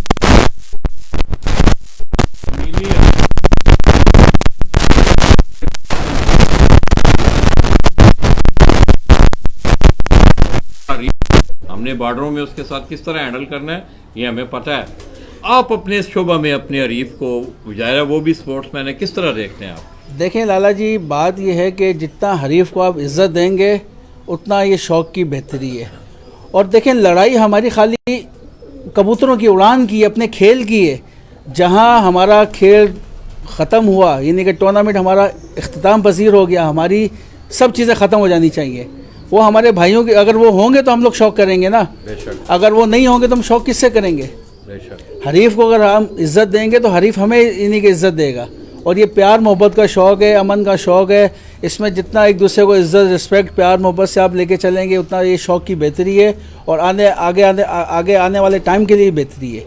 हमने बॉर्डरों में उसके साथ किस तरह हैंडल करना है ये हमें पता है। आप अपने इस शोबा में अपने हरीफ को, ज़ाहिर वो भी स्पोर्ट्समैन है, किस तरह देखते हैं आप? देखें लाला जी, बात यह है कि जितना हरीफ को आप इज़्ज़त देंगे उतना ये शौक़ की बेहतरी है। और देखें, लड़ाई हमारी खाली कबूतरों की उड़ान की, अपने खेल की है। जहाँ हमारा खेल ख़त्म हुआ, यानी कि टूर्नामेंट हमारा इख्तिताम पसीर हो गया, हमारी सब चीज़ें ख़त्म हो जानी चाहिए। वो हमारे भाइयों के, अगर वो होंगे तो हम लोग शौक करेंगे ना, बेशक अगर वो नहीं होंगे तो हम शौक किससे करेंगे। बेशक। हरीफ को अगर हम इज़्ज़त देंगे तो हरीफ हमें इन्हीं की इज़्ज़त देगा। और ये प्यार मोहब्बत का शौक़ है, अमन का शौक़ है, इसमें जितना एक दूसरे को इज़्ज़त रिस्पेक्ट प्यार मोहब्बत से आप लेके चलेंगे उतना ये शौक़ की बेहतरी है और आगे आने वाले टाइम के लिए बेहतरी है।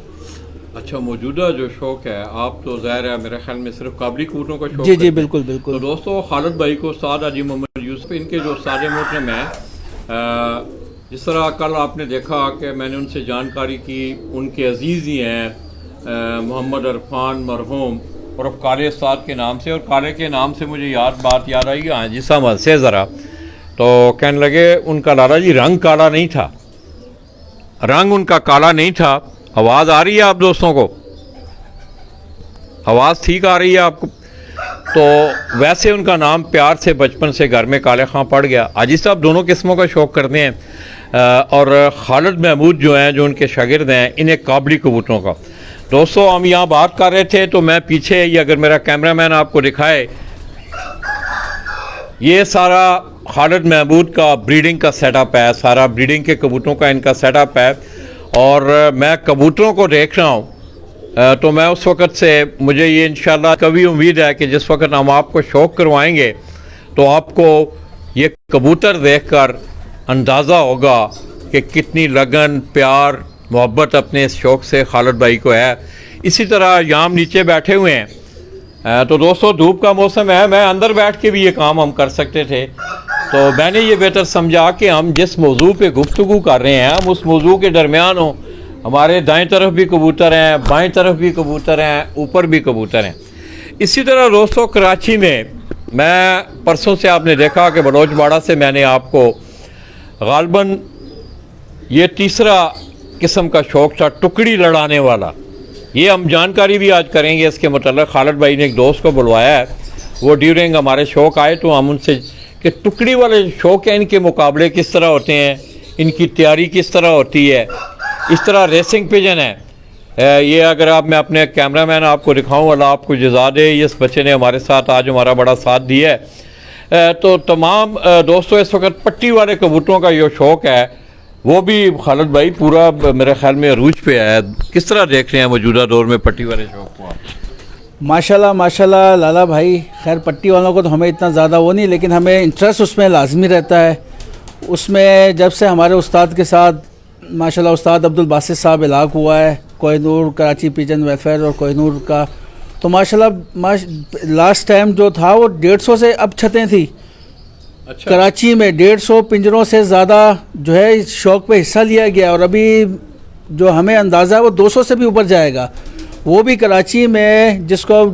अच्छा, मौजूदा जो शौक़ है, आप तो ज़ाहिर है मेरे ख्याल में सिर्फ काबली कबूतरों का शौक़ जी करते हैं। बिल्कुल तो बिल्कुल। दोस्तों, खालिद भाई को उस्ताद हाजी मोहम्मद यूसुफ, इनके जो उस्ताद मोहतरम हैं, जिस तरह कल आपने देखा कि मैंने उनसे जानकारी की, उनके अजीज़ ही हैं मोहम्मद अरफान मरहूम और अब काले उस्ताद के नाम से, और काले के नाम से मुझे बात याद आई, हाँ जी समझ से ज़रा, तो कहने लगे उनका लाला जी रंग काला नहीं था, रंग उनका काला नहीं था। आवाज़ आ रही है आप दोस्तों को? आवाज़ ठीक आ रही है आपको? तो वैसे उनका नाम प्यार से बचपन से घर में काले खां पड़ गया। हाजी साहब दोनों किस्मों का शौक़ करते हैं और खालिद महमूद जो हैं, जो उनके शागिर्द हैं, इन्हें काबली कबूतरों का। दोस्तों, हम यहाँ बात कर रहे थे तो मैं पीछे, ये अगर मेरा कैमरामैन आपको दिखाए, ये सारा खालिद महमूद का ब्रीडिंग का सेटअप है, सारा ब्रीडिंग के कबूतरों का इनका सेटअप है। और मैं कबूतरों को देख रहा हूँ तो मैं उस वक़्त से, मुझे ये इंशाल्लाह कभी उम्मीद है कि जिस वक़्त हम आपको शौक़ करवाएंगे तो आपको ये कबूतर देखकर अंदाज़ा होगा कि कितनी लगन प्यार मोहब्बत अपने इस शौक़ से खालिद भाई को है। इसी तरह यहाँ हम नीचे बैठे हुए हैं तो दोस्तों धूप का मौसम है, मैं अंदर बैठ के भी ये काम हम कर सकते थे, तो मैंने ये बेहतर समझा कि हम जिस मौजू पे गुफ्तगू कर रहे हैं हम उस मौजू के दरमियान हो। हमारे दाएं तरफ भी कबूतर हैं, बाएं तरफ भी कबूतर हैं, ऊपर भी कबूतर हैं। इसी तरह दोस्तों, कराची में मैं परसों से आपने देखा कि बलोचबाड़ा से मैंने आपको गालबन ये तीसरा किस्म का शौक़ था, टुकड़ी लड़ाने वाला, ये हम जानकारी भी आज करेंगे इसके मतलब। खालिद भाई ने एक दोस्त को बुलवाया है, वो ड्यूरिंग हमारे शौक़ आए तो हम उनसे कि टुकड़ी वाले शौक़ हैं, इनके मुकाबले किस तरह होते हैं, इनकी तैयारी किस तरह होती है। इस तरह रेसिंग पिजन है ये, अगर आप, मैं अपने कैमरामैन आपको दिखाऊँ, अल्लाह आपको जज़ा दे, इस बच्चे ने हमारे साथ आज हमारा बड़ा साथ दिया है। तो तमाम दोस्तों, इस वक्त पट्टी वाले कबूतरों का जो शौक़ है वो भी खालिद भाई पूरा मेरे ख्याल में अरूज पे है। किस तरह देख रहे हैं मौजूदा दौर में पट्टी वाले शौक़ को आप? माशाल्लाह माशाल्लाह लाला भाई, खैर पट्टी वालों को तो हमें इतना ज़्यादा वो नहीं, लेकिन हमें इंटरेस्ट उसमें लाजमी रहता है। उसमें जब से हमारे उस्ताद के साथ माशाल्लाह उस्ताद अब्दुल बासित साहब इलाक़ हुआ है, कोहिनूर कराची पिजन वेलफेयर और कोहिनूर का, तो माशाल्लाह लास्ट टाइम जो था वो 150 से अब छतें थी। अच्छा। कराची में 150 पिंजरों से ज़्यादा जो है इस शौक़ पे हिस्सा लिया गया और अभी जो हमें अंदाज़ा है वो 200 से भी ऊपर जाएगा। वो भी कराची में, जिसको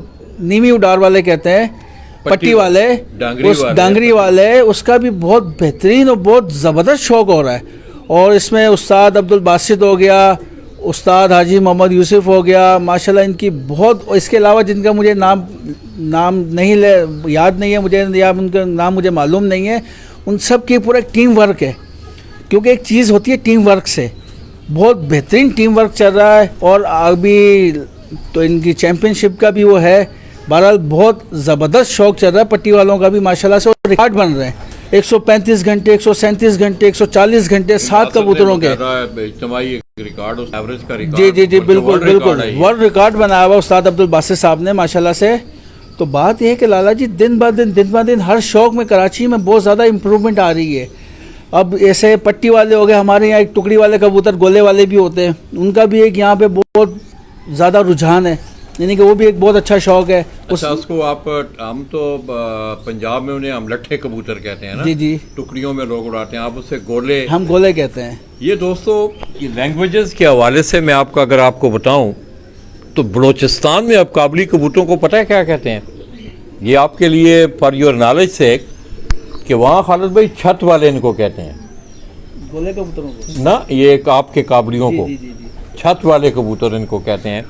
नीमी उडार वाले कहते हैं, पट्टी वाले, उस डांगरी वाले, उसका भी बहुत बेहतरीन और बहुत ज़बरदस्त शौक़ हो रहा है। और इसमें उस्ताद अब्दुल बासित हो गया, उस्ताद हाजी मोहम्मद यूसुफ हो गया, माशाल्लाह इनकी बहुत, इसके अलावा जिनका मुझे नाम नहीं याद नहीं है मुझे, या उनका नाम मुझे मालूम नहीं है, उन सब की पूरा टीम वर्क है, क्योंकि एक चीज़ होती है टीम वर्क से, बहुत बेहतरीन टीम वर्क चल रहा है। और अभी तो इनकी चैम्पियनशिप का भी वो है। बहरहाल बहुत ज़बरदस्त शौक़ चल रहा है पट्टी वालों का भी माशाल्लाह से, और रिकॉर्ड बन रहे हैं 135 घंटे, 137 घंटे, 140 घंटे 7 कबूतरों के रिकॉर्ड, एवरेज का रिकॉर्ड। जी जी जी बिल्कुल बिल्कुल, वर्ल्ड रिकॉर्ड बनाया हुआ उस्ताद अब्दुल बासित साहब ने माशाल्लाह से। तो बात यह है कि लाला जी दिन ब दिन हर शौक़ में कराची में बहुत ज़्यादा इम्प्रूवमेंट आ रही है। अब ऐसे पट्टी वाले हो गए, हमारे यहाँ एक टुकड़ी वाले कबूतर गोले वाले भी होते हैं, उनका भी एक यहाँ पे बहुत ज़्यादा रुझान है, यानी कि वो भी एक बहुत अच्छा शौक़ है। अच्छा, उसको आप, हम तो पंजाब में उन्हें हम लट्ठे कबूतर कहते हैं ना, जी जी, टुकड़ियों में लोग उड़ाते हैं, आप उससे गोले, हम गोले कहते हैं। ये दोस्तों, ये लैंग्वेजेस के हवाले से मैं आपका अगर आपको बताऊं तो बलोचिस्तान में अब काबली कबूतरों को पता है क्या कहते हैं? ये आपके लिए फॉर योर नॉलेज से, कि वहाँ खालिद भाई छत वाले इनको कहते हैं, गोले कबूतरों को ना, ये आपके काबलियों को छत वाले कबूतर इनको कहते हैं।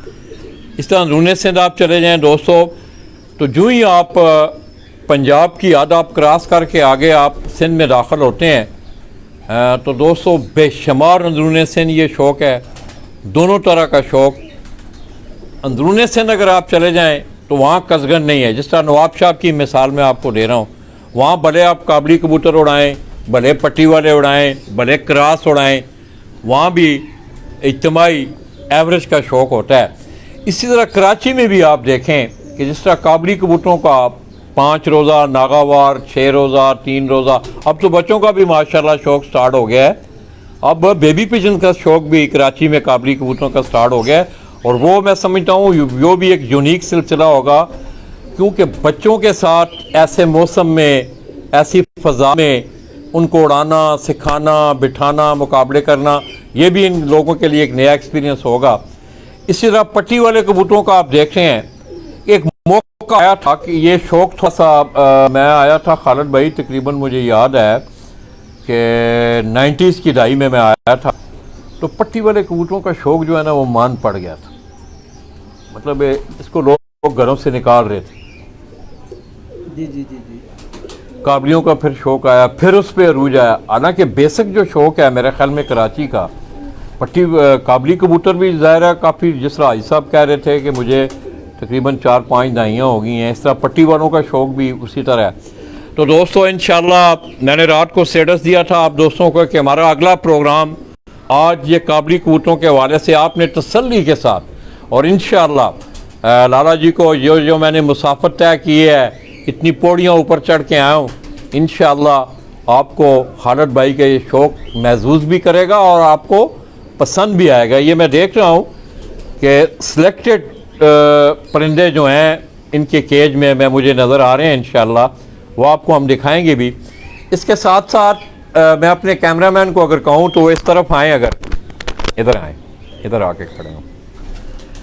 इस तरह अंदरूनी सिंध आप चले जाएं दोस्तों, तो जो ही आप पंजाब की हद आप क्रॉस करके आगे आप सिंध में दाखिल होते हैं तो दोस्तों बेशुमार अंदरूनी सिंध ये शौक़ है, दोनों तरह का शौक़। अंदरूनी सिंध अगर आप चले जाएं तो वहाँ कसगन नहीं है, जिस तरह नवाब शाह की मिसाल मैं आपको दे रहा हूँ, वहाँ भले आप काबली कबूतर उड़ाएँ, भले पट्टी वाले उड़ाएं, भले क्रास उड़ाएं, वहाँ भी इज्तिमाई एवरेज का शौक़ होता है। इसी तरह कराची में भी आप देखें कि जिस तरह काबली कबूतरों का 5 रोज़ा, नागावार 6 रोज़ा, 3 रोज़ा, अब तो बच्चों का भी माशाल्लाह शौक़ स्टार्ट हो गया है। अब बेबी पिजन का शौक़ भी कराची में काबली कबूतरों का स्टार्ट हो गया है, और वो मैं समझता हूँ वो भी एक यूनिक सिलसिला होगा, क्योंकि बच्चों के साथ ऐसे मौसम में, ऐसी फ़ज़ा में उनको उड़ाना, सिखाना, बिठाना, मुकाबले करना, ये भी इन लोगों के लिए एक नया एक्सपीरियंस होगा। इसी तरह पट्टी वाले कबूतरों का आप देख रहे हैं, एक मौका आया था कि ये शौक़ थोड़ा सा मैं आया था खालिद भाई, तकरीबन मुझे याद है कि 90s की दहाई में मैं आया था, तो पट्टी वाले कबूतरों का शौक़ जो है ना वो मान पड़ गया था। मतलब इसको लोग घरों से निकाल रहे थे। जी जी जी जी। काबलियों का फिर शौक़ आया, फिर उस पर अरूज आया। हालांकि बेसिक जो शौक़ है मेरे ख्याल में कराची का, पट्टी काबली कबूतर भी ज़ाहिर है काफ़ी, जिस तरह हाजी साहब कह रहे थे कि मुझे तकरीबन 4-5 दहाइयाँ हो गई हैं, इस तरह पट्टी वालों का शौक़ भी उसी तरह है। तो दोस्तों इंशाल्लाह मैंने रात को स्टेटस दिया था आप दोस्तों को कि हमारा अगला प्रोग्राम आज ये काबली कबूतरों के हवाले से आपने तसल्ली के साथ, और इंशाल्लाह लाला जी को जो मैंने मुसाफत तय की है, इतनी पौड़ियाँ ऊपर चढ़ के आया हूँ, इंशाल्लाह आपको खालिद भाई का ये शौक़ महसूस भी करेगा और आपको पसंद भी आएगा। ये मैं देख रहा हूँ कि सिलेक्टेड परिंदे जो हैं इनके केज में मुझे नज़र आ रहे हैं, इंशाल्लाह वो आपको हम दिखाएंगे भी। इसके साथ साथ मैं अपने कैमरामैन को अगर कहूँ तो वो इस तरफ आएँ, अगर इधर आएँ, इधर आके खड़े हों।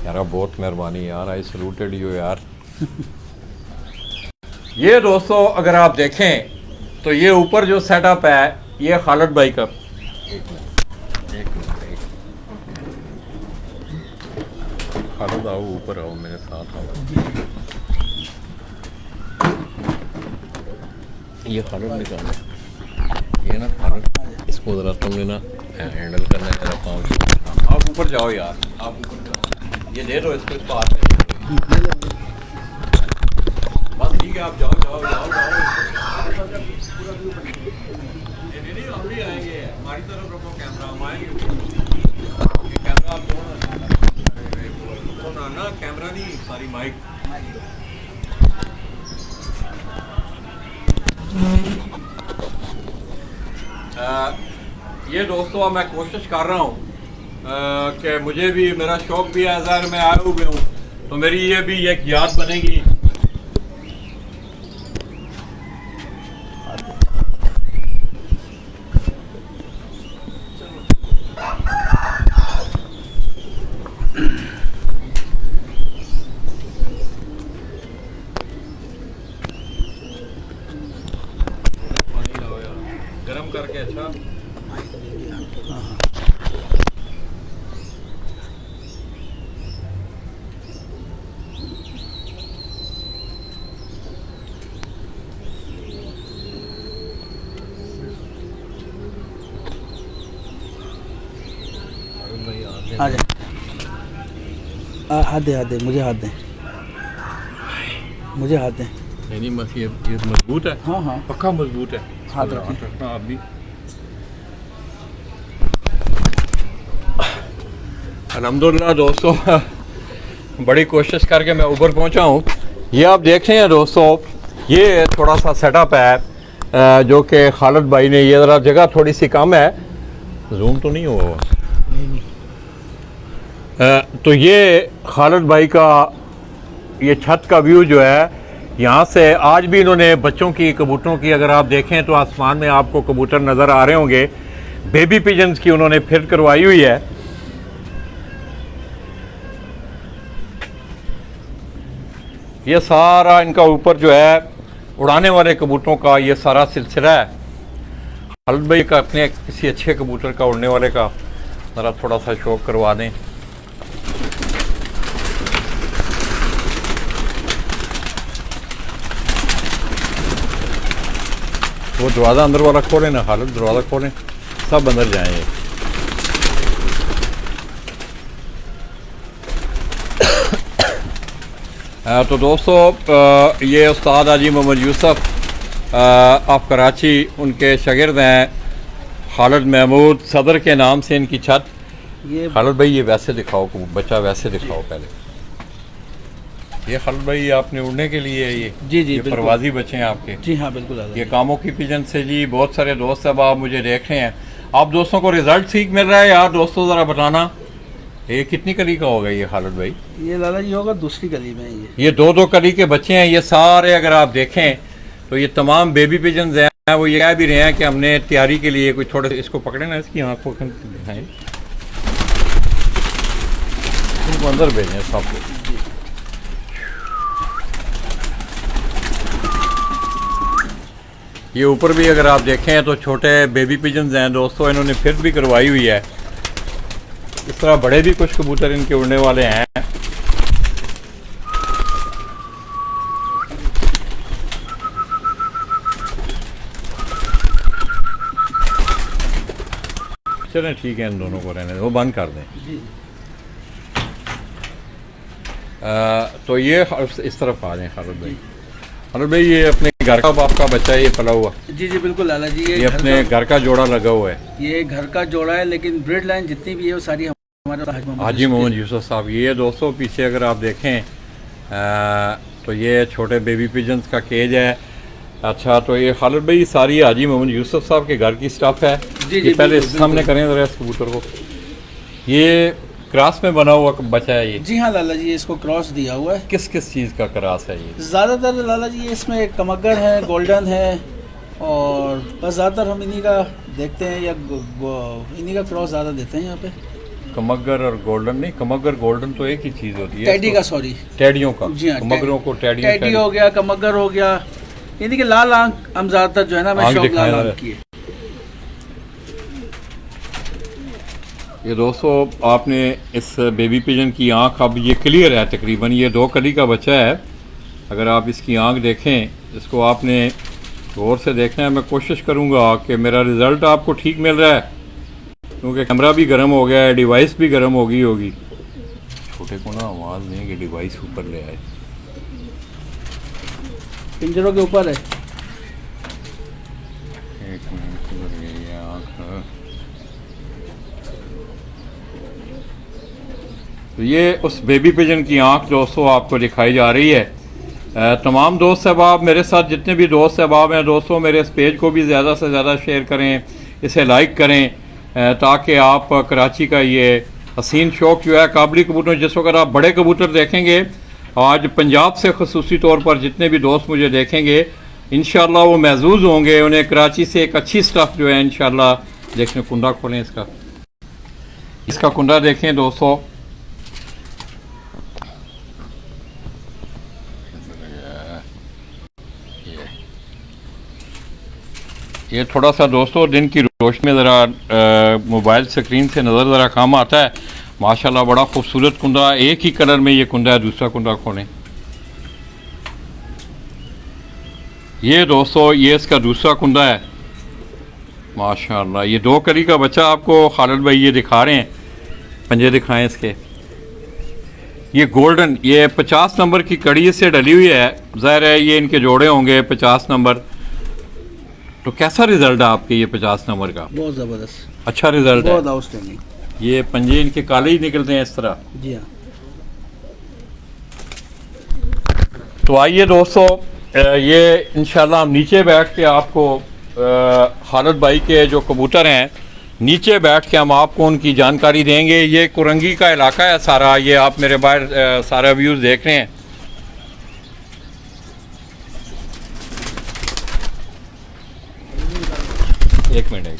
यार बहुत मेहरबानी यार, आई सलूटेड यू यार। ये दोस्तों अगर आप देखें तो ये ऊपर जो सेटअप है ये खालिद भाई का, खालिद आओ ऊपर आओ, मेरे साथ आओ। ये खालिद निकालो, ये ना खालिद, इसको ज़रा तुमने ना हैंडल करना है, ज़रा पाँव आप ऊपर जाओ यार, आप ऊपर जाओ, ये दे दो इसको हाथ में, बस ठीक है, आप जाओ जाओ जाओ जाओ। नहीं हम भी आएंगे, हमारी तरफ रखो कैमरा, हम आएंगे। कैमरा आप दो ना, कैमरा नहीं, सारी माइक। ये दोस्तों मैं कोशिश कर रहा हूँ कि मुझे भी, मेरा शौक़ भी है, ज़ाहिर मैं आए हुए हूँ तो मेरी ये भी एक याद बनेगी। गरम करके अच्छा आ जाए, हाथ दे, हाथ दे, मुझे हाथ दे, मुझे हाथ दे। नहीं बस ये मजबूत है। हाँ हाँ पक्का मजबूत है। हाथ रखिए। रखना आप भी। अल्हम्दुलिल्लाह दोस्तों बड़ी कोशिश करके मैं ऊपर पहुंचा हूं। ये आप देख रहे हैं दोस्तों, ये थोड़ा सा सेटअप है जो कि खालिद भाई ने, ये ज़रा जगह थोड़ी सी कम है, जूम तो नहीं हुआ। तो ये खालिद भाई का ये छत का व्यू जो है, यहाँ से आज भी इन्होंने बच्चों की, कबूतरों की अगर आप देखें तो आसमान में आपको कबूतर नज़र आ रहे होंगे। बेबी पिजन्स की उन्होंने फिर करवाई हुई है। ये सारा इनका ऊपर जो है उड़ाने वाले कबूतरों का ये सारा सिलसिला है। खालिद भाई का अपने किसी अच्छे कबूतर का, उड़ने वाले का ज़रा थोड़ा सा शौक़ करवा दें। वो दरवाज़ा अंदर वाला खोलें ना खालिद, दरवाज़ा खोलें, सब अंदर जाएंगे। तो दोस्तों ये उस्ताद हाजी मोहम्मद यूसुफ आप कराची उनके शागिर्द हैं खालिद महमूद सदर के नाम से इनकी छत। ये खालिद भाई ये वैसे दिखाओ, बच्चा वैसे दिखाओ पहले। ये खालिद भाई आपने उड़ने के लिए ये जी जी ये बिल्कुल। परवाजी बच्चे हैं आपके। जी हाँ बिल्कुल लाला ये जी। कामों की पिजन से जी बहुत सारे दोस्त अब आप मुझे देख रहे हैं। आप दोस्तों को रिजल्ट ठीक मिल रहा है यार दोस्तों, ज़रा बताना ये कितनी कली का होगा ये खालिद भाई? ये लाला जी होगा दूसरी गली में ये। ये दो दो कली के बच्चे हैं ये सारे। अगर आप देखें तो ये तमाम बेबी पिजन हैं। वो ये कह भी रहे हैं कि हमने तैयारी के लिए कोई थोड़े इसको पकड़े ना, इसकी आँखों को दिखाएं, इनको अंदर भेजें सबको। ये ऊपर भी अगर आप देखें तो छोटे बेबी पिजन हैं दोस्तों, इन्होंने फिर भी करवाई हुई है। इस तरह बड़े भी कुछ कबूतर इनके उड़ने वाले हैं। चलें ठीक है, इन दोनों को रहने दें, वो बंद कर दें। जी तो ये इस तरफ आ जाएं खालिद भाई। खालिद भाई ये अपने घर का बाप का बच्चा है ये पला हुआ? जी जी बिल्कुल लाला जी। ये अपने घर का जोड़ा लगा हुआ है? ये घर का जोड़ा है, लेकिन ब्रीड लाइन जितनी भी है वो सारी हमारे हाजी मोहम्मद यूसुफ साहब। ये दोस्तों पीछे अगर आप देखें तो ये छोटे बेबी पिजन्स का केज है। अच्छा तो ये खालिद भाई सारी हाजी मोहम्मद यूसुफ साहब के घर की स्टफ है। जी, ये पहले बिल्कुल, सामने करें ज़रा इस कबूतर को। ये क्रॉस में बना हुआ बच्चा है ये? जी हाँ लाला जी, इसको क्रॉस दिया हुआ है। किस किस चीज़ का क्रॉस है ये? ज़्यादातर लाला जी इसमें कमगर है, गोल्डन है, और बस ज़्यादातर हम इन्हीं का देखते हैं, या इन्हीं का क्रॉस ज़्यादा देते हैं यहाँ पे। कमगर और गोल्डन नहीं, कमगर गोल्डन तो एक ही चीज़ होती है। टैडी का, सॉरी टैडियों का। जी हाँ, कमगरों को टैडी हो गया, कमगर हो गया। इन्हीं के लाल आंख हम ज़्यादातर जो है ना, मैं आंख शौक दिखाएं लाल जरा। आंख की है। ये दोस्तों आपने इस बेबी पिजन की आंख अब ये क्लियर है तकरीबन। ये 2 कली का बच्चा है। अगर आप इसकी आंख देखें, इसको आपने गौर से देखना है। मैं कोशिश करूंगा कि मेरा रिज़ल्ट आपको ठीक मिल रहा है, क्योंकि कैमरा भी गर्म हो गया है, डिवाइस भी गर्म हो गई होगी। छोटे को ना आवाज़ दें कि डिवाइस ऊपर ले आए। पिंजरों के ऊपर है। एक मिनट, किधर गई ये आंख? तो ये उस बेबी पिजन की आंख दोस्तों आपको दिखाई जा रही है। तमाम दोस्त अहबाब, मेरे साथ जितने भी दोस्त अहबाब हैं दोस्तों, मेरे इस पेज को भी ज़्यादा से ज़्यादा शेयर करें, इसे लाइक करें, ताकि आप कराची का ये हसीन शौक जो है काबली कबूतर, जिस वक्त आप बड़े कबूतर देखेंगे, आज पंजाब से खसूसी तौर पर जितने भी दोस्त मुझे देखेंगे इंशाल्लाह वो महजूज होंगे। उन्हें कराची से एक अच्छी स्टफ़ जो है इंशाल्लाह। देखें कुंडा खोलें इसका कुंडा देखें दोस्तों। ये थोड़ा सा दोस्तों दिन की रोशनी में ज़रा मोबाइल स्क्रीन से नज़र ज़रा कम आता है। माशाल्लाह बड़ा खूबसूरत कुंडा, एक ही कलर में ये कुंडा है। दूसरा कुंडा खोलें। ये दोस्तों ये इसका दूसरा कुंडा है माशाल्लाह। ये 2 कली का बच्चा आपको खालिद भाई ये दिखा रहे हैं। पंजे दिखाएं इसके। ये गोल्डन, ये 50 नंबर की कड़ी से डली हुई है। ज़ाहिर है ये इनके जोड़े होंगे 50 नंबर। तो कैसा रिजल्ट है आपके ये 50 नंबर का? बहुत ज़बरदस्त, अच्छा रिजल्ट है। बहुत आउटस्टैंडिंग। ये पंजे इनके काले ही निकलते हैं इस तरह। जी हाँ। तो आइए दोस्तों, ये इंशाल्लाह हम नीचे बैठ के आपको खालिद भाई के जो कबूतर हैं नीचे बैठ के हम आपको उनकी जानकारी देंगे। ये कुरंगी का इलाका है सारा। ये आप मेरे बाहर सारा व्यूज़ देख रहे हैं। एक मिनट।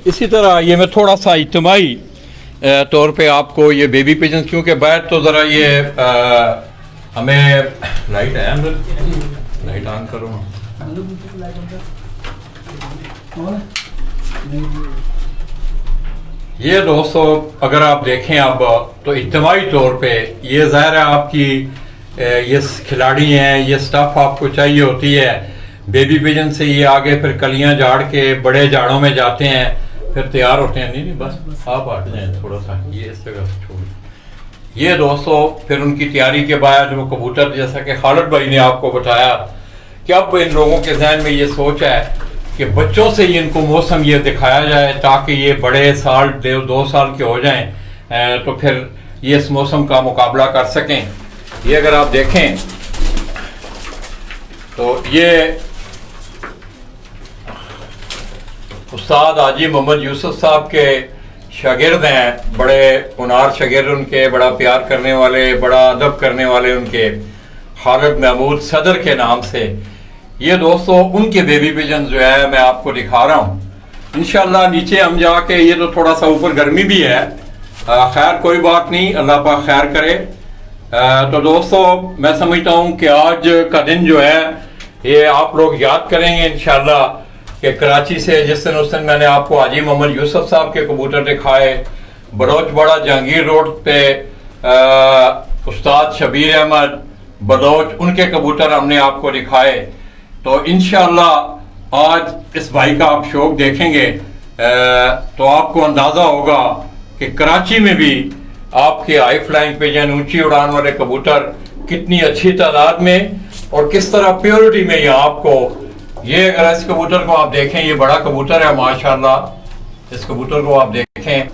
इसी तरह ये मैं थोड़ा सा इज्तिमाई तौर पे आपको ये बेबी पिजन, क्योंकि बाहर तो ज़रा ये हमें लाइट है अंदर, लाइट ऑन करो ना। ये दोस्तों अगर आप देखें अब तो इज्तिमाई तौर पे ये ज़ाहिर है आपकी ये खिलाड़ी हैं, ये स्टफ़ आपको चाहिए होती है। बेबी पिजन से ये आगे फिर कलियां झाड़ के बड़े झाड़ों में जाते हैं, फिर तैयार होते हैं। नहीं बस आप हट जाएं थोड़ा सा, ये इस जगह से छोड़। ये दोस्तों फिर उनकी तैयारी के बाद वो कबूतर, जैसा कि खालिद भाई ने आपको बताया कि अब इन लोगों के जहन में ये सोच है कि बच्चों से ही इनको मौसम ये दिखाया जाए ताकि ये बड़े साल 2 साल के हो जाएं, तो फिर ये इस मौसम का मुकाबला कर सकें। ये अगर आप देखें तो ये उस्ताद हाजी मोहम्मद यूसुफ साहब के शागिर्द हैं, बड़े पुनार शागिर्द उनके, बड़ा प्यार करने वाले, बड़ा अदब करने वाले उनके, खालिद महमूद सदर के नाम से। ये दोस्तों उनके बेबी पिजन जो है मैं आपको दिखा रहा हूँ। इंशाल्लाह नीचे हम जाके, ये तो थोड़ा सा ऊपर गर्मी भी है, खैर कोई बात नहीं, अल्लाह पाक खैर करे। तो दोस्तों मैं समझता हूँ कि आज का दिन जो है ये आप लोग याद करेंगे इंशाल्लाह कि कराची से जिस दिन उस दिन मैंने आपको हाजी मोहम्मद यूसुफ साहब के कबूतर दिखाए, बलोचवाड़ा जहांगीर रोड पे उस्ताद शबीर अहमद बलोच उनके कबूतर हमने आपको दिखाए। तो इंशाल्लाह आज इस भाई का आप शौक देखेंगे तो आपको अंदाजा होगा कि कराची में भी आपके हाई फ्लाइंग पिजन, ऊंची उड़ान वाले कबूतर कितनी अच्छी तादाद में और किस तरह प्योरिटी में यहाँ आपको, ये अगर इस कबूतर को आप देखें, ये बड़ा कबूतर है माशाल्लाह, इस कबूतर को आप देखें।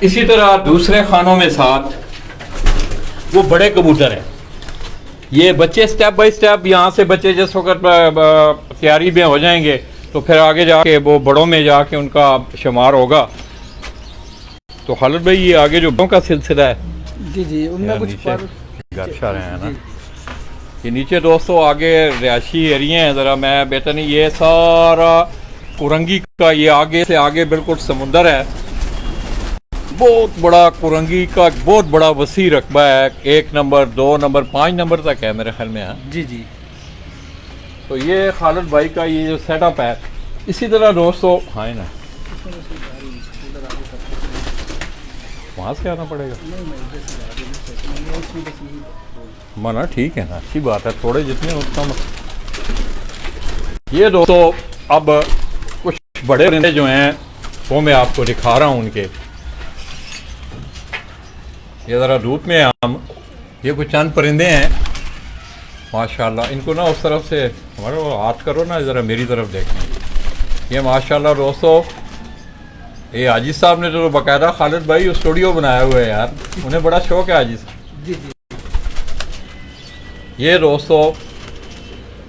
इसी तरह दूसरे खानों में साथ वो बड़े कबूतर हैं। ये बच्चे स्टेप बाय स्टेप यहाँ से बच्चे जिस वक्त तैयारी में हो जाएंगे तो फिर आगे जाके वो बड़ों में जाके उनका शुमार होगा। तो खालिद भाई ये आगे जो बड़ों का सिलसिला है जी जी, उनमें कुछ पर अच्छा रहे हैं ना, ये नीचे दोस्तों आगे रिहायशी एरिया है, ज़रा मैं बेहतर नहीं, ये सारा कुरंगी का, ये आगे से आगे बिल्कुल समुंदर है, बहुत बड़ा कुरंगी का बहुत बड़ा वसी रकबा है, 1 नंबर 2 नंबर 5 नंबर तक है मेरे ख्याल में है। जी जी, तो ये खालिद भाई का ये जो सेटअप है। इसी तरह दोस्तों हाँ ना, वहाँ से आना पड़ेगा मना, ठीक है ना, अच्छी बात है, थोड़े जितने उतना ये दोस्तों अब कुछ बड़े परिंदे जो हैं वो मैं आपको दिखा रहा हूँ उनके। ये ज़रा धूप में हम, ये कुछ चंद परिंदे हैं माशाल्लाह, इनको ना उस तरफ से हमारा हाथ करो ना, ज़रा मेरी तरफ देखें। ये माशाल्लाह दोस्तों, ये हाजी साहब ने तो बाकायदा खालिद भाई स्टूडियो बनाया हुआ है यार, उन्हें बड़ा शौक है हाजी साहब। जी जी, ये दोस्तों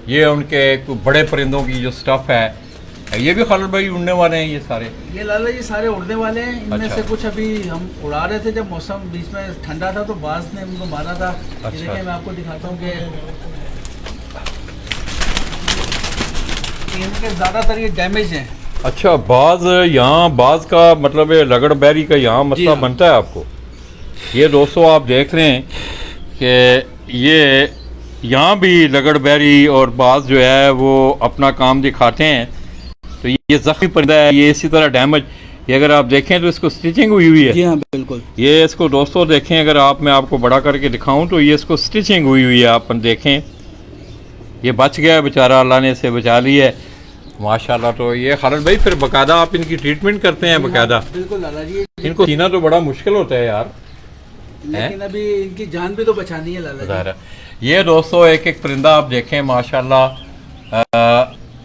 ये उनके बड़े परिंदों की जो स्टफ़ है, ये भी खालिद भाई उड़ने वाले हैं ये सारे? ये लाला जी सारे उड़ने वाले हैं। इनमें अच्छा। से कुछ अभी हम उड़ा रहे थे जब मौसम बीच में ठंडा था तो बाज ने उनको मारा था। अच्छा। देखिए मैं आपको दिखाता हूँ कि इनके ज़्यादातर ये डैमेज हैं। अच्छा, बाज यहाँ बाज का मतलब है लगड़ बैरी का यहाँ मसला हाँ। बनता है आपको। ये दोस्तों आप देख रहे हैं कि ये यहाँ भी लगड़ बैरी और बाज जो है वो अपना काम दिखाते हैं। तो ये ज़ख्मी परिंदा है, ये इसी तरह डैमेज, ये अगर आप देखें तो इसको स्टिचिंग हुई हुई है। जी हाँ बिल्कुल, ये इसको दोस्तों देखें, अगर आप, मैं आपको बड़ा करके दिखाऊं तो ये इसको स्टिचिंग हुई हुई है, आप देखें, ये बच गया है बेचारा, अल्लाह ने इसे बचा लिया है माशाल्लाह। तो ये खालिद भाई फिर बाकायदा आप इनकी ट्रीटमेंट करते हैं बाकायदा? बिल्कुल लाला जी, इनको जीना तो बड़ा मुश्किल होता है यार, लेकिन अभी इनकी जान भी तो बचानी है लाला ज़ाहिर है। ये दोस्तों एक एक परिंदा आप देखें माशाल्लाह।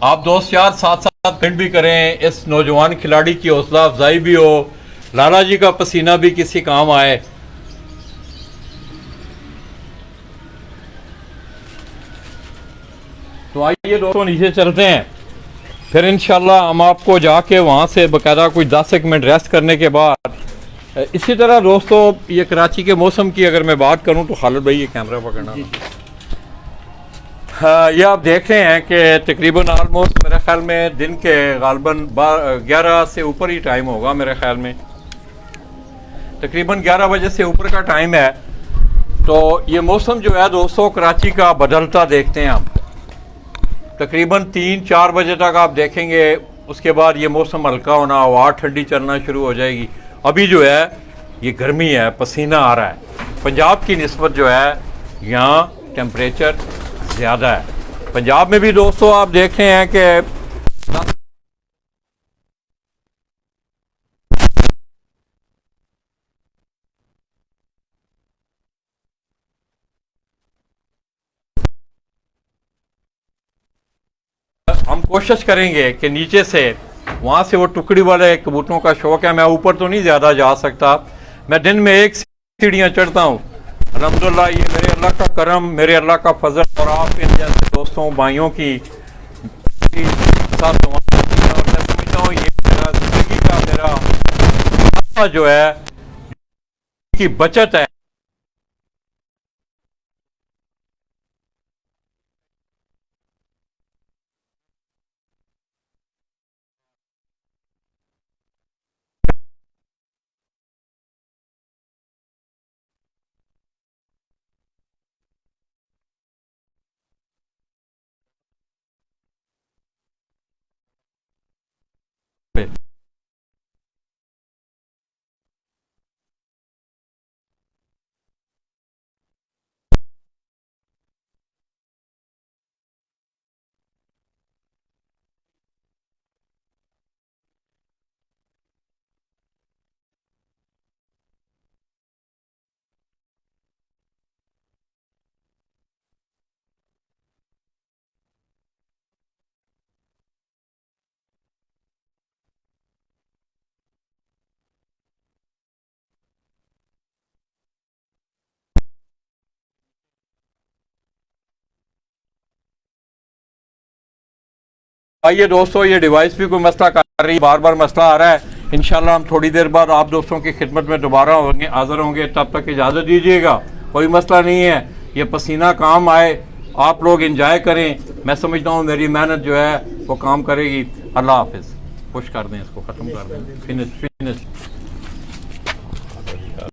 आप दोस्त यार साथ साथ प्रिंट भी करें, इस नौजवान खिलाड़ी की हौसला अफजाई भी हो, लाला जी का पसीना भी किसी काम आए। तो आइए दोस्तों नीचे चलते हैं, फिर इंशाल्लाह हम आपको जाके वहाँ से बाकायदा कुछ 10 मिनट रेस्ट करने के बाद। इसी तरह दोस्तों ये कराची के मौसम की अगर मैं बात करूँ तो खालिद भाई ये कैमरा पकड़ना, हाँ, ये आप देख रहे हैं कि तकरीबन आलमोस्ट मेरे ख्याल में दिन के गालबन 11 से ऊपर ही टाइम होगा, मेरे ख्याल में तकरीबन 11 बजे से ऊपर का टाइम है। तो ये मौसम जो है दोस्तों कराची का बदलता देखते हैं हम, तकरीबन 3-4 बजे तक आप देखेंगे, उसके बाद ये मौसम हल्का होना, हवा ठंडी चलना शुरू हो जाएगी। अभी जो है ये गर्मी है, पसीना आ रहा है। पंजाब की निस्बत जो है यहाँ टेम्परेचर ज़्यादा है। पंजाब में भी दोस्तों आप देख रहे हैं कि कोशिश करेंगे कि नीचे से वहाँ से वो टुकड़ी वाले कबूतरों का शौक है, मैं ऊपर तो नहीं ज़्यादा जा सकता, मैं दिन में 1 सीढ़ियाँ चढ़ता हूँ। अल्हम्दुलिल्लाह ये मेरे अल्लाह का करम, मेरे अल्लाह का फजल और आप इन जैसे दोस्तों भाइयों की साथ दुआ होती है। और मैं समझता हूँ ये मेरा ज़िंदगी का मेरा जो है की बचत है। आइए दोस्तों, ये डिवाइस भी कोई मसला कर रही है, बार बार मसला आ रहा है। इंशाल्लाह हम थोड़ी देर बाद आप दोस्तों की खिदमत में दोबारा होंगे, हाजिर होंगे। तब तक इजाज़त दीजिएगा, कोई मसला नहीं है, ये पसीना काम आए, आप लोग इंजॉय करें। मैं समझता हूँ मेरी मेहनत जो है वो काम करेगी। अल्लाह हाफिज़। पुश कर दें इसको, ख़त्म कर दें, फिनिश फिनिश।